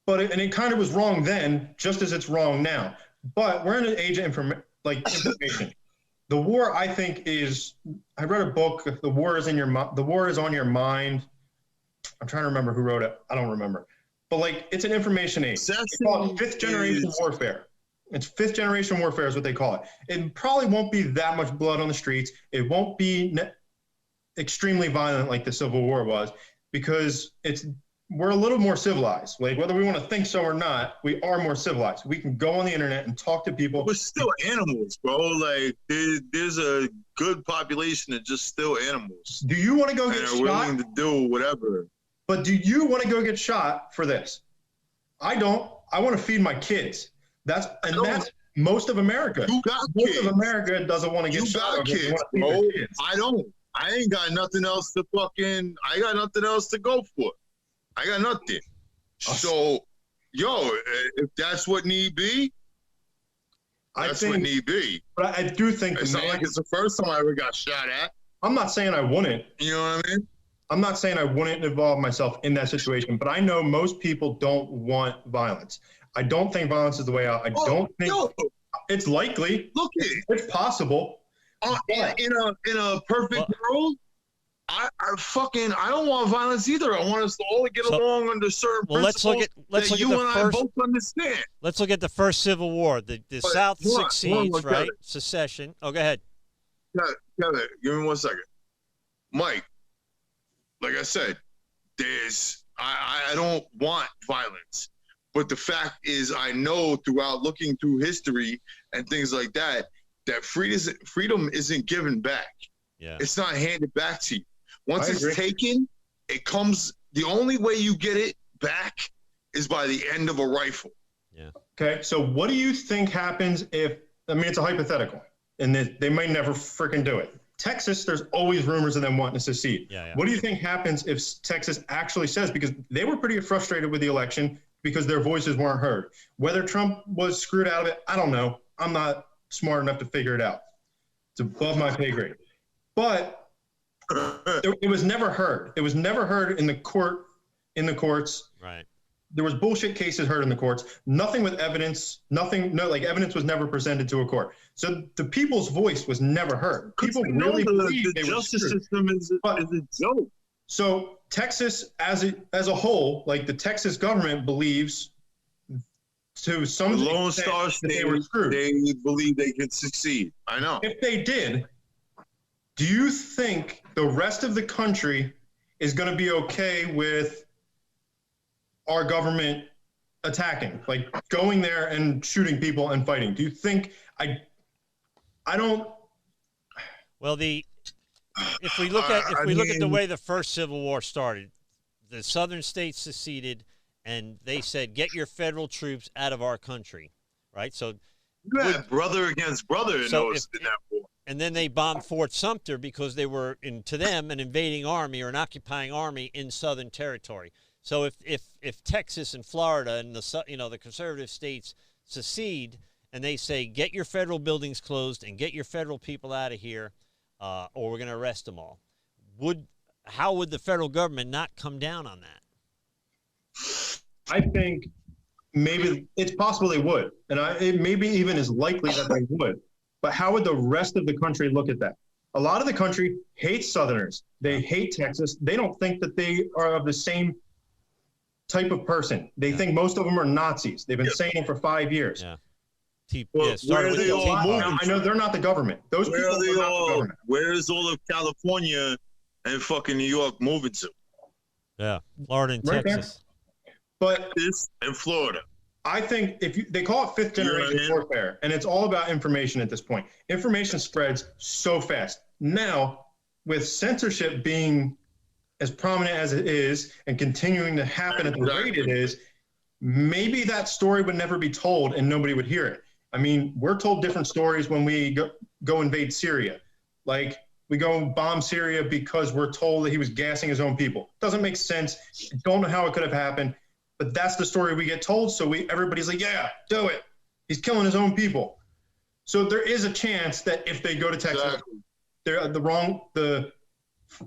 but it kind of was wrong then, just as it's wrong now. But we're in an age of information. The war, I think, is. I read a book. The war is on your mind. I'm trying to remember who wrote it. I don't remember. But it's an information age. It's called fifth generation warfare. It's fifth generation warfare is what they call it. It probably won't be that much blood on the streets. It won't be extremely violent like the Civil War was, because we're a little more civilized. Whether we want to think so or not, we are more civilized. We can go on the internet and talk to people. We're still animals, bro. There's a good population of just still animals. Do you want to go get shot? Willing to do whatever. But do you want to go get shot for this? I don't. I want to feed my kids. That's most of America. Most of America doesn't want to get shot. You got kids, bro. I don't. I ain't got nothing else to I got nothing else to go for. I got nothing. So, if that's what need be, that's what need be. But I do think it's not like it's the first time I ever got shot at. I'm not saying I wouldn't. You know what I mean? I'm not saying I wouldn't involve myself in that situation, but I know most people don't want violence. I don't think violence is the way out. I don't think it's likely. It's possible. In a perfect world, I don't want violence either. I want us to all get along under certain principles that you and I both understand. Let's look at the first Civil War. The South succeeds, right? Secession. Oh, go ahead. Kevin, give me 1 second. Mike, like I said, I don't want violence. But the fact is, I know throughout looking through history and things like that freedom isn't given back. Yeah. It's not handed back to you. Once it's taken, it comes. The only way you get it back is by the end of a rifle. Yeah. Okay. So what do you think happens if? I mean, it's a hypothetical, and they might never freaking do it. Texas, there's always rumors of them wanting to secede. Yeah. What do you think happens if Texas actually says? Because they were pretty frustrated with the election. because their voices weren't heard. Whether Trump was screwed out of it, I don't know. I'm not smart enough to figure it out. It's above my pay grade. But it was never heard. It was never heard in the courts. Right. There was bullshit cases heard in the courts. Nothing with evidence. Evidence was never presented to a court. So the people's voice was never heard. People really believe the justice system is a joke. So Texas, as a whole, like the Texas government believes, to some Lone Star State, they were screwed. They believe they could succeed. I know. If they did, do you think the rest of the country is going to be okay with our government attacking, like going there and shooting people and fighting? Do you think I don't? Well, if we look at the way the first Civil War started, the southern states seceded, and they said, "Get your federal troops out of our country," right? So you had brother against brother in that war. And then they bombed Fort Sumter because they were, to them, an invading army or an occupying army in southern territory. So if Texas and Florida and the conservative states secede and they say, "Get your federal buildings closed and get your federal people out of here, or we're going to arrest them all," how would the federal government not come down on that? I think maybe it's possible they would, and it maybe even is likely that they would. But how would the rest of the country look at that? A lot of the country hates Southerners. They hate Texas. They don't think that they are of the same type of person. They think most of them are Nazis. They've been saying it for 5 years. Yeah. I know they're not the government. Those people are not the government. Where is all of California and fucking New York moving to? Yeah, Florida and Texas. But this and Florida. I think they call it fifth generation warfare, and it's all about information at this point. Information spreads so fast. Now, with censorship being as prominent as it is and continuing to happen at the rate it is, maybe that story would never be told and nobody would hear it. I mean, we're told different stories when we go invade Syria. Like, we go bomb Syria because we're told that he was gassing his own people. Doesn't make sense. Don't know how it could have happened. But that's the story we get told, so everybody's like, yeah, do it. He's killing his own people. So there is a chance that if they go to Texas,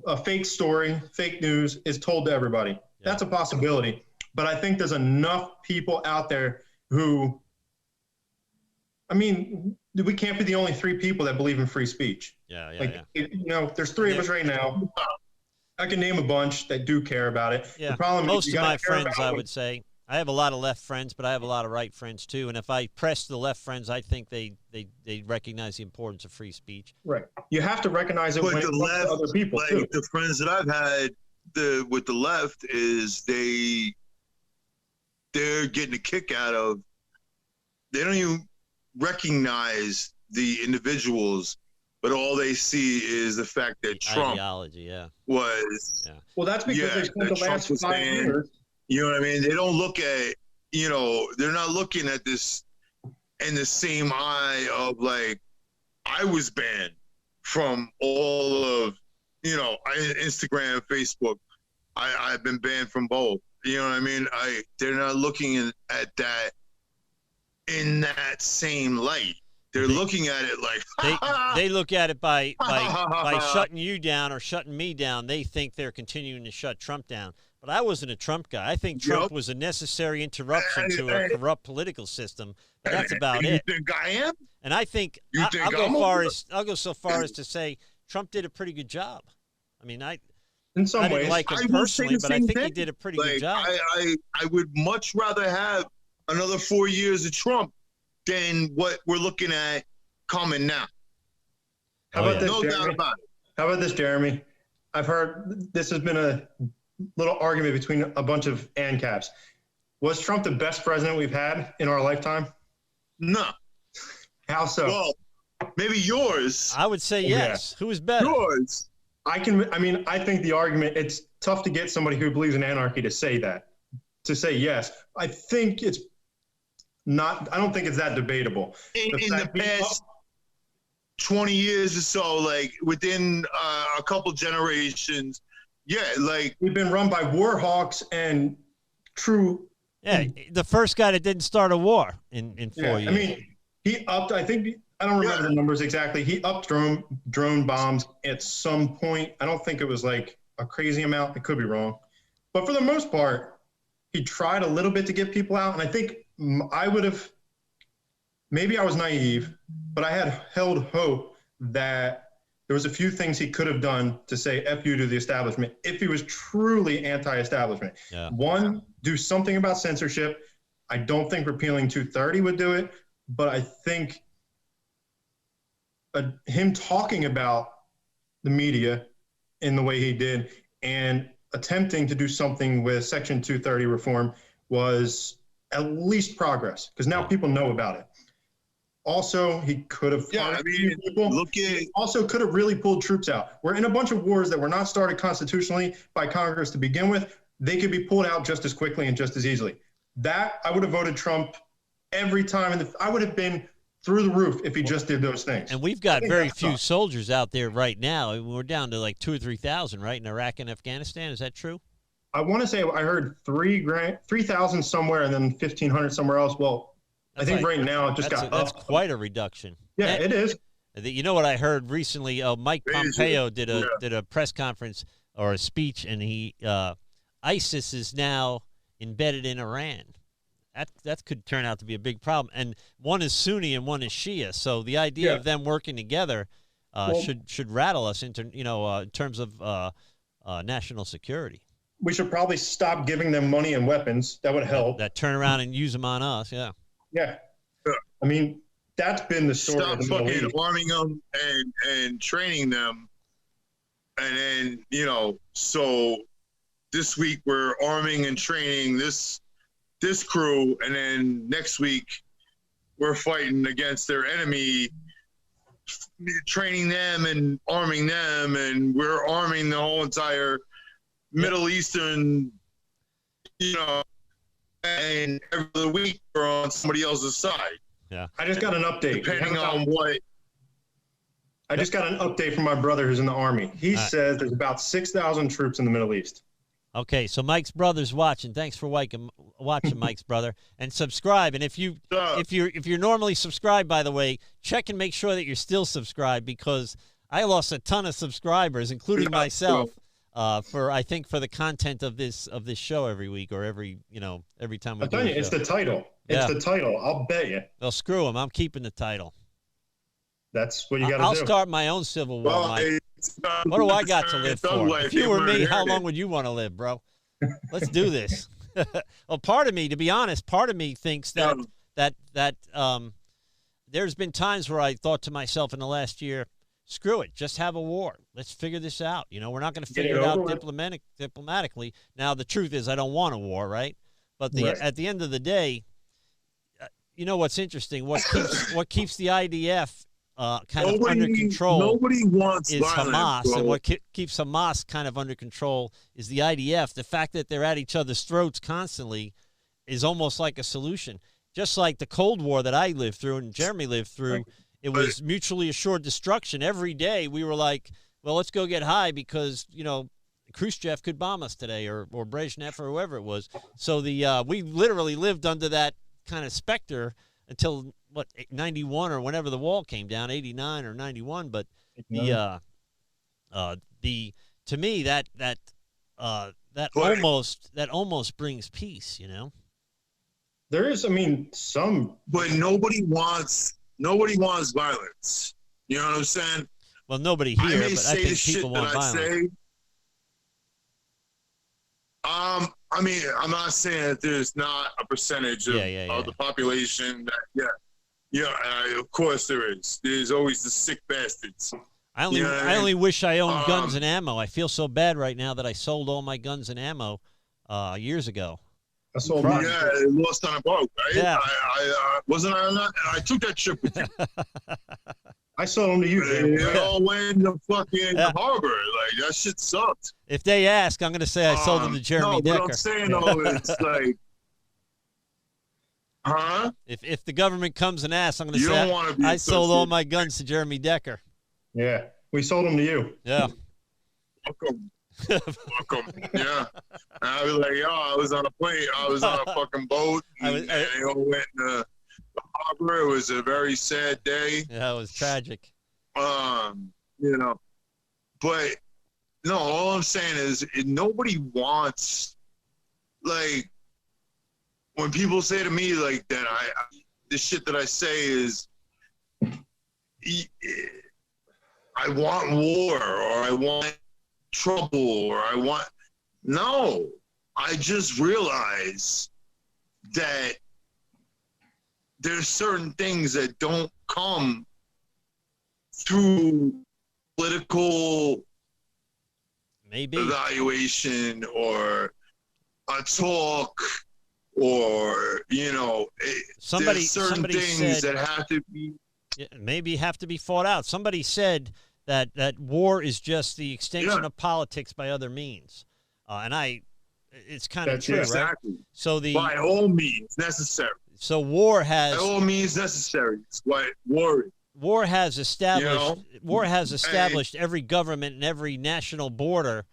a fake story, fake news is told to everybody. Yeah. That's a possibility. But I think there's enough people out there who, I mean, we can't be the only 3 people that believe in free speech. There's 3 of us right now. I can name a bunch that do care about it. Yeah. The problem most of my friends, I would say, I have a lot of left friends, but I have a lot of right friends too. And if I press the left friends, I think they recognize the importance of free speech. Right. You have to recognize it when it comes to other people too. The friends that I've had with the left is they're getting a kick out of. They don't even recognize the individuals. But all they see is the fact that Trump ideology, was. Yeah. Well, that's because they spent the last 5 years. You know what I mean? They don't look at, they're not looking at this in the same eye of like, I was banned from all of, Instagram, Facebook. I've been banned from both. You know what I mean? They're not looking at that in that same light. They're looking at it like they look at it by shutting you down or shutting me down. They think they're continuing to shut Trump down. But I wasn't a Trump guy. I think Trump was a necessary interruption to a corrupt political system. But that's about it. You think I am? And I think I'll go so far as to say Trump did a pretty good job. I mean, in some ways, didn't like him personally, but I think he did a pretty good job. I would much rather have another 4 years of Trump than what we're looking at coming now. How about this, no Jeremy? doubt about it. How about this, Jeremy? I've heard this has been a little argument between a bunch of ANCAPs. Was Trump the best president we've had in our lifetime? No. How so? Well, maybe yours. I would say yes. Yeah. Who is better? Yours. I think the argument, it's tough to get somebody who believes in anarchy to say that, to say yes. I think it's not, I don't think it's that debatable. In the past 20 years or so, like within a couple generations, yeah, like we've been run by war hawks and true Yeah, the first guy that didn't start a war in 4 years. I mean, he upped. I think I don't remember the numbers exactly. He upped drone bombs at some point. I don't think it was like a crazy amount. I could be wrong, but for the most part, he tried a little bit to get people out. And I think I would have. Maybe I was naive, but I had held hope that there was a few things he could have done to say F you to the establishment if he was truly anti-establishment. Yeah. One, do something about censorship. I don't think repealing 230 would do it, but I think him talking about the media in the way he did and attempting to do something with Section 230 reform was at least progress, because now people know about it. Also, he could have people. He also could have really pulled troops out. We're in a bunch of wars that were not started constitutionally by Congress to begin with. They could be pulled out just as quickly and just as easily. That, I would have voted Trump every time. And I would have been through the roof if he just did those things. And we've got very few soldiers out there right now. We're down to like 2,000 or 3,000, right, in Iraq and Afghanistan. Is that true? I want to say I heard 3,000 somewhere and then 1,500 somewhere else. Well, I think right now it just got up. That's quite a reduction. Yeah, it is. You know what I heard recently? Mike Pompeo did a press conference or a speech, and ISIS is now embedded in Iran. That could turn out to be a big problem. And one is Sunni and one is Shia. So the idea of them working together should rattle us into in terms of national security. We should probably stop giving them money and weapons. That would help. That turn around and use them on us. Yeah. Yeah. I mean, that's been the story. Stop fucking arming them and training them. And then, so this week we're arming and training this crew, and then next week we're fighting against their enemy, training them and arming them, and we're arming the whole entire Middle Eastern, and every other week we're on somebody else's side. Yeah. I just got an update. Depending on what. I just got an update from my brother who's in the Army. He says there's about 6,000 troops in the Middle East. Okay, so Mike's brother's watching. Thanks for watching, Mike's brother, and subscribe. And if you're normally subscribed, by the way, check and make sure that you're still subscribed, because I lost a ton of subscribers, including myself. For the content of this show every week, or every time we I'm telling you, it's the title. It's the title. I'll bet you. Well, screw them. I'm keeping the title. That's what you got to do. I'll start my own civil war, Mike. What do I got to live for? If you were me, how long would you want to live, bro? Let's do this. Well, part of me, to be honest, thinks that there's been times where I thought to myself in the last year, screw it, just have a war. Let's figure this out. We're not going to figure it out diplomatically. Now, the truth is I don't want a war, right? But at the end of the day, what's interesting? What keeps the IDF kind of under control? Nobody wants is violence, Hamas, bro. and what keeps Hamas kind of under control is the IDF. The fact that they're at each other's throats constantly is almost like a solution. Just like the Cold War that I lived through and Jeremy lived through. It was mutually assured destruction. Every day we were like, well, let's go get high because, Khrushchev could bomb us today, or Brezhnev, or whoever it was. So we literally lived under that kind of specter until, 91 or whenever the wall came down, 89 or 91. But to me, that almost brings peace, There is, some. But nobody wants violence. You know what I'm saying? Well, nobody here, but I think people want violence. I'm not saying that there's not a percentage of the population that, of course there is. There's always the sick bastards. I only wish I owned guns and ammo. I feel so bad right now that I sold all my guns and ammo years ago. I sold mine. Yeah, lost on a boat, right? Yeah. I wasn't on that. I took that trip with you. I sold them to you. They all went to fucking harbor. Like, that shit sucked. If they ask, I'm going to say I sold them to Jeremy Decker. No, what I'm saying, though, it's like, huh? If the government comes and asks, I'm going to say I sold all my guns to Jeremy Decker. Yeah, we sold them to you. Yeah. Welcome. Fuck 'em. Yeah. And I was like, yo, I was on a plane. I was on a fucking boat. And they all went in the harbor. It was a very sad day. Yeah, it was tragic. You know, but no, all I'm saying is nobody wants, like, when people say to me like that, the shit that I say is, I want war, or I want trouble, or I want, no, I just realize that there's certain things that don't come through political maybe evaluation or a talk, or there's certain things that have to be fought out. Somebody said that war is just the extension of politics by other means, and it's kind of true, exactly. Right? So by all means necessary. So war has by all means necessary. It's what war is. War has established every government and every national border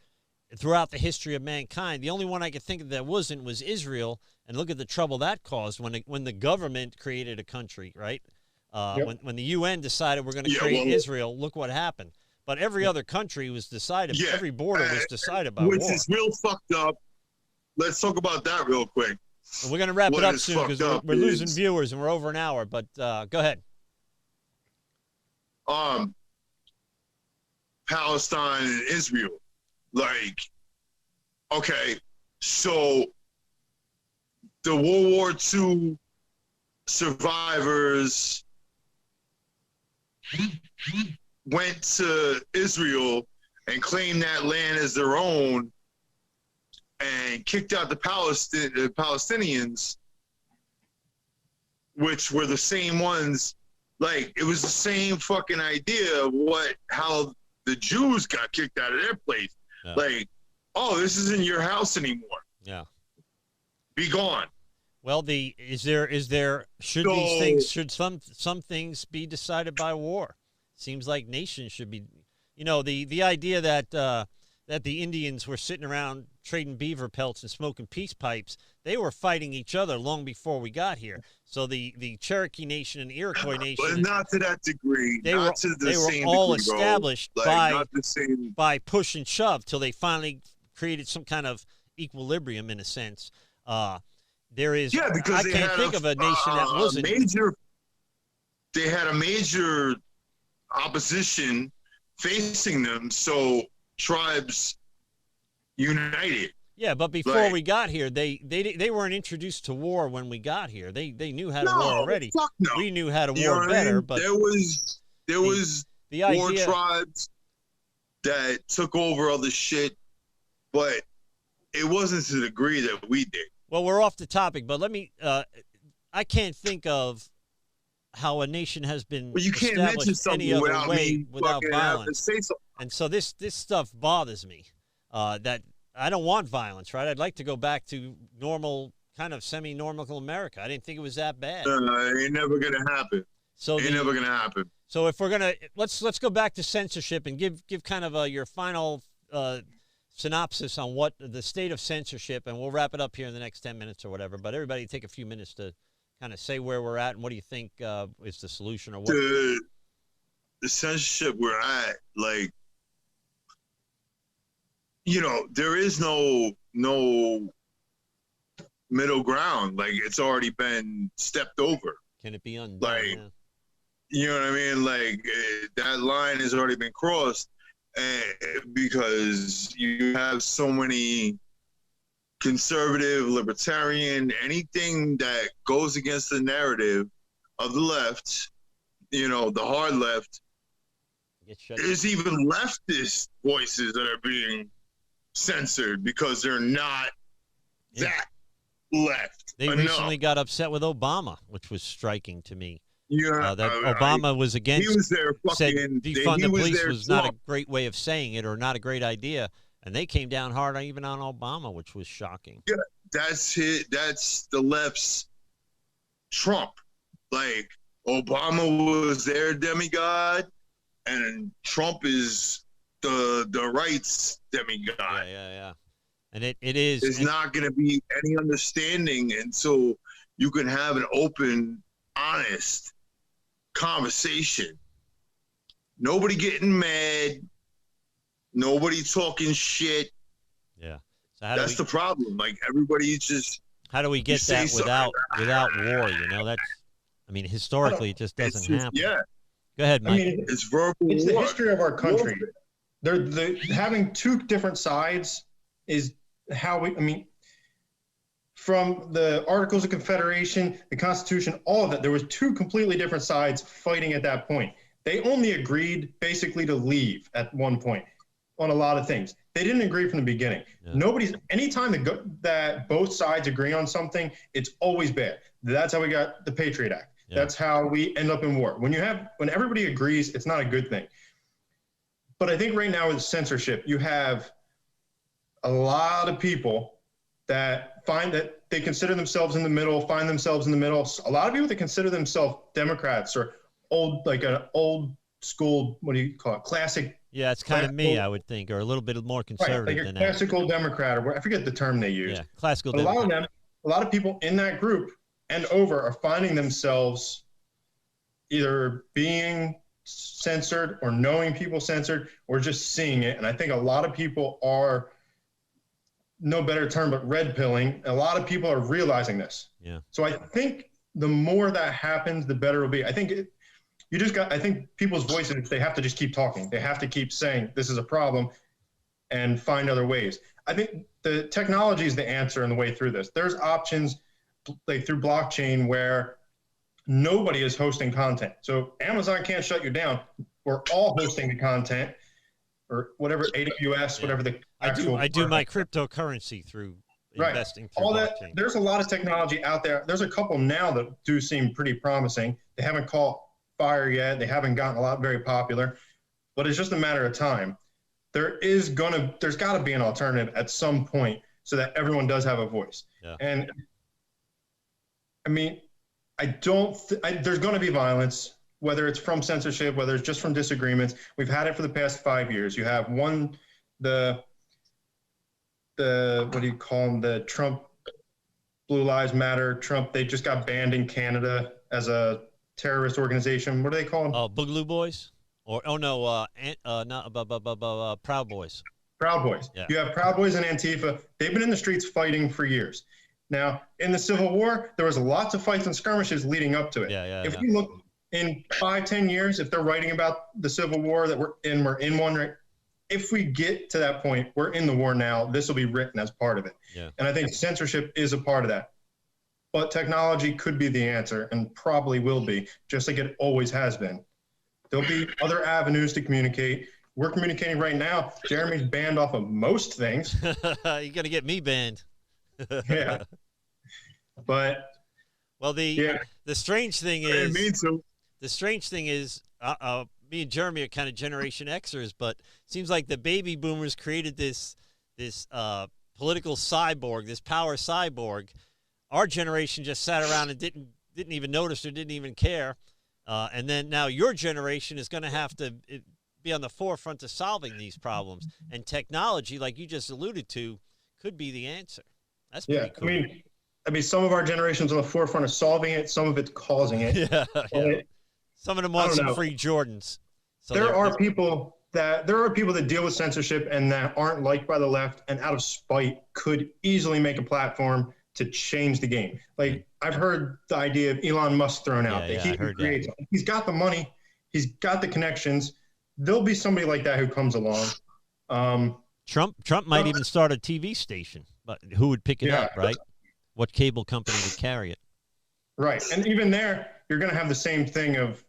throughout the history of mankind. The only one I could think of that wasn't was Israel, and look at the trouble that caused when the government created a country, right? When the UN decided we're going to create Israel, look what happened. But every other country was decided. Yeah. Every border was decided by war. Which is real fucked up. Let's talk about that real quick. And we're going to wrap it up soon because we're losing viewers and we're over an hour. But go ahead. Palestine and Israel. Like, okay, so the World War II survivors went to Israel and claimed that land as their own and kicked out the Palestinians, which were the same ones. Like, it was the same fucking idea of how the Jews got kicked out of their place. Yeah. Like, oh, this isn't your house anymore. Yeah. Be gone. Well, should some things be decided by war? Seems like nations should be, the idea that the Indians were sitting around trading beaver pelts and smoking peace pipes, they were fighting each other long before we got here. So the Cherokee Nation and Iroquois Nation, but not to that degree. They were all established by push and shove till they finally created some kind of equilibrium in a sense. Because I can't think of a nation that wasn't major. They had a major opposition facing them, so tribes united. Yeah, but before we got here, they weren't introduced to war when we got here. They knew how to war already. Fuck no. We knew how to war better, but there was war tribes that took over all the shit, but it wasn't to the degree that we did. Well, we're off the topic, but let me I can't think of how a nation has been established any other way without violence. And so this stuff bothers me. That I don't want violence, right? I'd like to go back to normal, kind of semi-normal America. I didn't think it was that bad. Ain't never gonna happen. Never gonna happen. So if we're gonna let's go back to censorship and give kind of your final synopsis on what the state of censorship, and we'll wrap it up here in the next 10 minutes or whatever. But everybody take a few minutes to kind of say where we're at and what do you think is the solution or what? The censorship we're at, like, there is no middle ground. Like, it's already been stepped over. Can it be undone? Like, yeah. You know what I mean? Like, that line has already been crossed because you have so many conservative, libertarian, anything that goes against the narrative of the left, the hard left. There's even leftist voices that are being censored because they're not that left. They recently got upset with Obama, which was striking to me. Yeah, that Obama was against. He was there. Said defund the police was not a great way of saying it, or not a great idea, and they came down hard even on Obama, which was shocking. Yeah, that's it. That's the left's Trump. Like, Obama was their demigod, and Trump is the rights demigod. Yeah. And it is. There's not going to be any understanding until you can have an open, honest conversation. Nobody getting mad. Nobody talking shit. Yeah. So that's the problem. Like, everybody just. How do we get that without war? You know, that's. I mean, historically, it just doesn't happen. Yeah. Go ahead, Mike. I mean, it's verbal. It's war. the history of our country. Having two different sides is how we. I mean, from the Articles of Confederation, the Constitution, all of that, there was two completely different sides fighting at that point. They only agreed basically to leave at one point on a lot of things. They didn't agree from the beginning. Yeah. Anytime that both sides agree on something, it's always bad. That's how we got the Patriot Act. Yeah. That's how we end up in war. When everybody agrees, it's not a good thing. But I think right now with censorship, you have a lot of people that find that they consider themselves in the middle, find themselves in the middle. A lot of people that consider themselves Democrats or an old school, what do you call it? Classic. Yeah, it's kind of me, I would think, or a little bit more conservative like than classical Democrat, or I forget the term they use. Yeah, classical but Democrat. A lot of people in that group and over are finding themselves either being censored or knowing people censored or just seeing it. And I think a lot of people are, no better term, but red pilling. A lot of people are realizing this. Yeah. So I think the more that happens, the better it'll be. I think people's voices, they have to just keep talking. They have to keep saying this is a problem and find other ways. I think the technology is the answer and the way through this. There's options like through blockchain where nobody is hosting content. So Amazon can't shut you down. We're all hosting the content or whatever, AWS, whatever the actual. I do my cryptocurrency through investing through all blockchain. that. There's a lot of technology out there. There's a couple now that do seem pretty promising. They haven't caught fire yet. They haven't gotten very popular, but it's just a matter of time. There's got to be an alternative at some point so that everyone does have a voice. Yeah. And I mean, there's going to be violence, whether it's from censorship, whether it's just from disagreements. We've had it for the past 5 years. You have the what do you call them? The Trump Blue Lives Matter. Trump, they just got banned in Canada as a terrorist organization. What do they call them? Boogaloo Boys? Not Proud Boys. Proud Boys. Yeah. You have Proud Boys and Antifa. They've been in the streets fighting for years. Now, in the Civil War, there was lots of fights and skirmishes leading up to it. If you look in 5-10 years, if they're writing about the Civil War that we're in one right. If we get to that point, we're in the war now. This will be written as part of it. Yeah. And I think censorship is a part of that. But technology could be the answer and probably will be, just like it always has been. There'll be other avenues to communicate. We're communicating right now. Jeremy's banned off of most things. You're going to get me banned. Yeah. But the strange thing is, me too. The strange thing is, me and Jeremy are kind of Generation Xers, but it seems like the baby boomers created this political cyborg, this power cyborg. Our generation just sat around and didn't even notice or didn't even care. And then now your generation is going to have to be on the forefront of solving these problems. And technology, like you just alluded to, could be the answer. That's pretty cool. I mean, some of our generation's on the forefront of solving it. Some of it's causing it. Yeah. Some of them want some free Jordans. So there are people that deal with censorship and that aren't liked by the left, and out of spite could easily make a platform to change the game. Like, I've heard the idea of Elon Musk thrown out. He's got the money. He's got the connections. There'll be somebody like that who comes along. Trump might even start a TV station, but who would pick it up, right? What cable company would carry it? Right. And even there, you're going to have the same thing of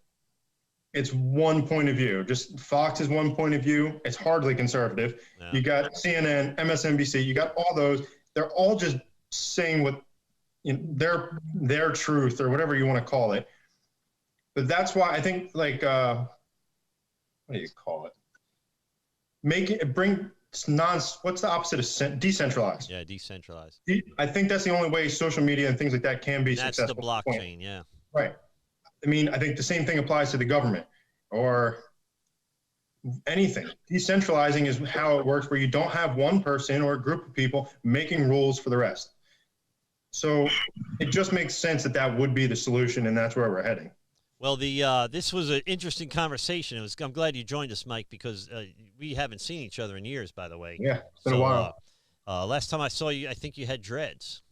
it's one point of view. Just Fox is one point of view. It's hardly conservative. Yeah. You got CNN, MSNBC. You got all those. They're all just saying what their truth or whatever you want to call it. But that's why I think what do you call it? What's the opposite of decentralized? Yeah, decentralized. I think that's the only way social media and things like that can be successful. That's the blockchain, yeah. Right. I mean, I think the same thing applies to the government or anything. Decentralizing is how it works, where you don't have one person or a group of people making rules for the rest. So it just makes sense that that would be the solution, and that's where we're heading. Well, this was an interesting conversation. I'm glad you joined us, Mike, because we haven't seen each other in years, by the way. Yeah, it's been a while. Last time I saw you, I think you had dreads.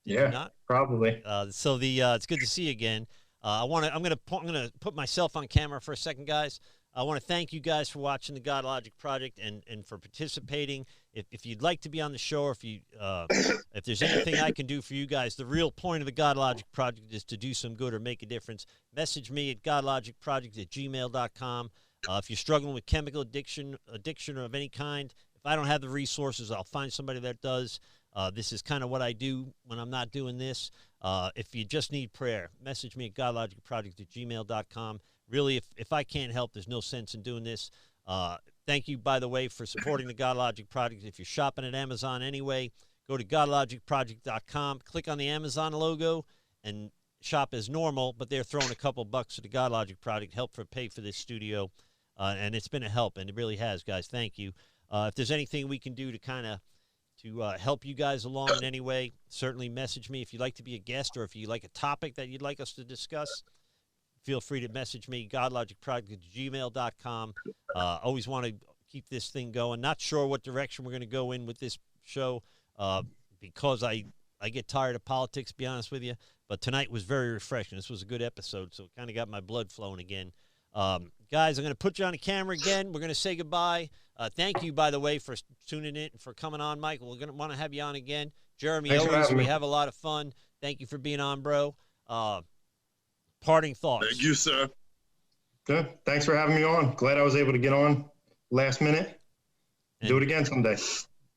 Did yeah, you not? Probably. So it's good to see you again. I'm gonna put myself on camera for a second, guys. I want to thank you guys for watching the God Logic Project and for participating. If you'd like to be on the show, or if there's anything I can do for you guys, the real point of the God Logic Project is to do some good or make a difference. Message me at godlogicproject@gmail.com. If you're struggling with chemical addiction of any kind, if I don't have the resources, I'll find somebody that does. This is kind of what I do when I'm not doing this. If you just need prayer, message me at godlogicproject@gmail.com. Really, if I can't help, there's no sense in doing this. Thank you, by the way, for supporting the God Logic Project. If you're shopping at Amazon anyway, go to godlogicproject.com, click on the Amazon logo, and shop as normal, but they're throwing a couple bucks to the God Logic Project, pay for this studio, and it's been a help, and it really has, guys. Thank you. If there's anything we can do to help you guys along in any way, certainly message me. If you'd like to be a guest, or if you like a topic that you'd like us to discuss, feel free to message me, godlogicproject@gmail.com. Always want to keep this thing going. Not sure what direction we're going to go in with this show because I get tired of politics, to be honest with you. But tonight was very refreshing. This was a good episode, so it kind of got my blood flowing again. Guys, I'm going to put you on the camera again. We're going to say goodbye. Thank you, by the way, for tuning in and for coming on, Michael. We're going to want to have you on again. Jeremy, always, we have a lot of fun. Thank you for being on, bro. Parting thoughts. Thank you, sir. Good. Thanks for having me on. Glad I was able to get on last minute. Do it again someday.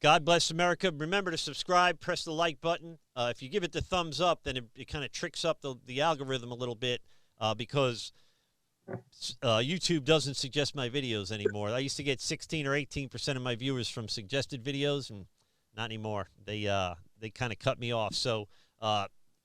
God bless America. Remember to subscribe, press the like button. If you give it the thumbs up, then it kind of tricks up the algorithm a little bit because YouTube doesn't suggest my videos anymore. I used to get 16 or 18% of my viewers from suggested videos, and not anymore. They kind of cut me off. So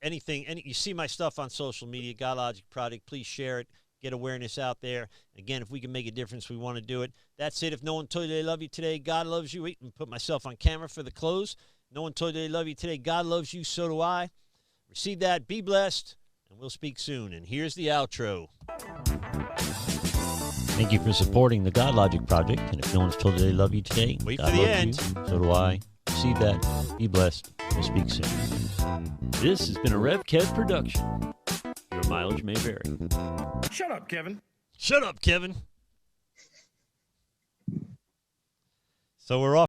you see my stuff on social media, God Logic Project, please share it, get awareness out there. Again, if we can make a difference, we want to do it. That's it. If no one told you they love you today, God loves you. And put myself on camera for the close. No one told you they love you today, God loves you, so do I. Receive that, be blessed, and we'll speak soon. And here's the outro. Thank you for supporting the God Logic Project. And if no one's told you they love you today, wait God for the loves end. You, so do I. Receive that, be blessed, we'll speak soon. This has been a RevKev production. Your mileage may vary. Shut up, Kevin. Shut up, Kevin. So we're off.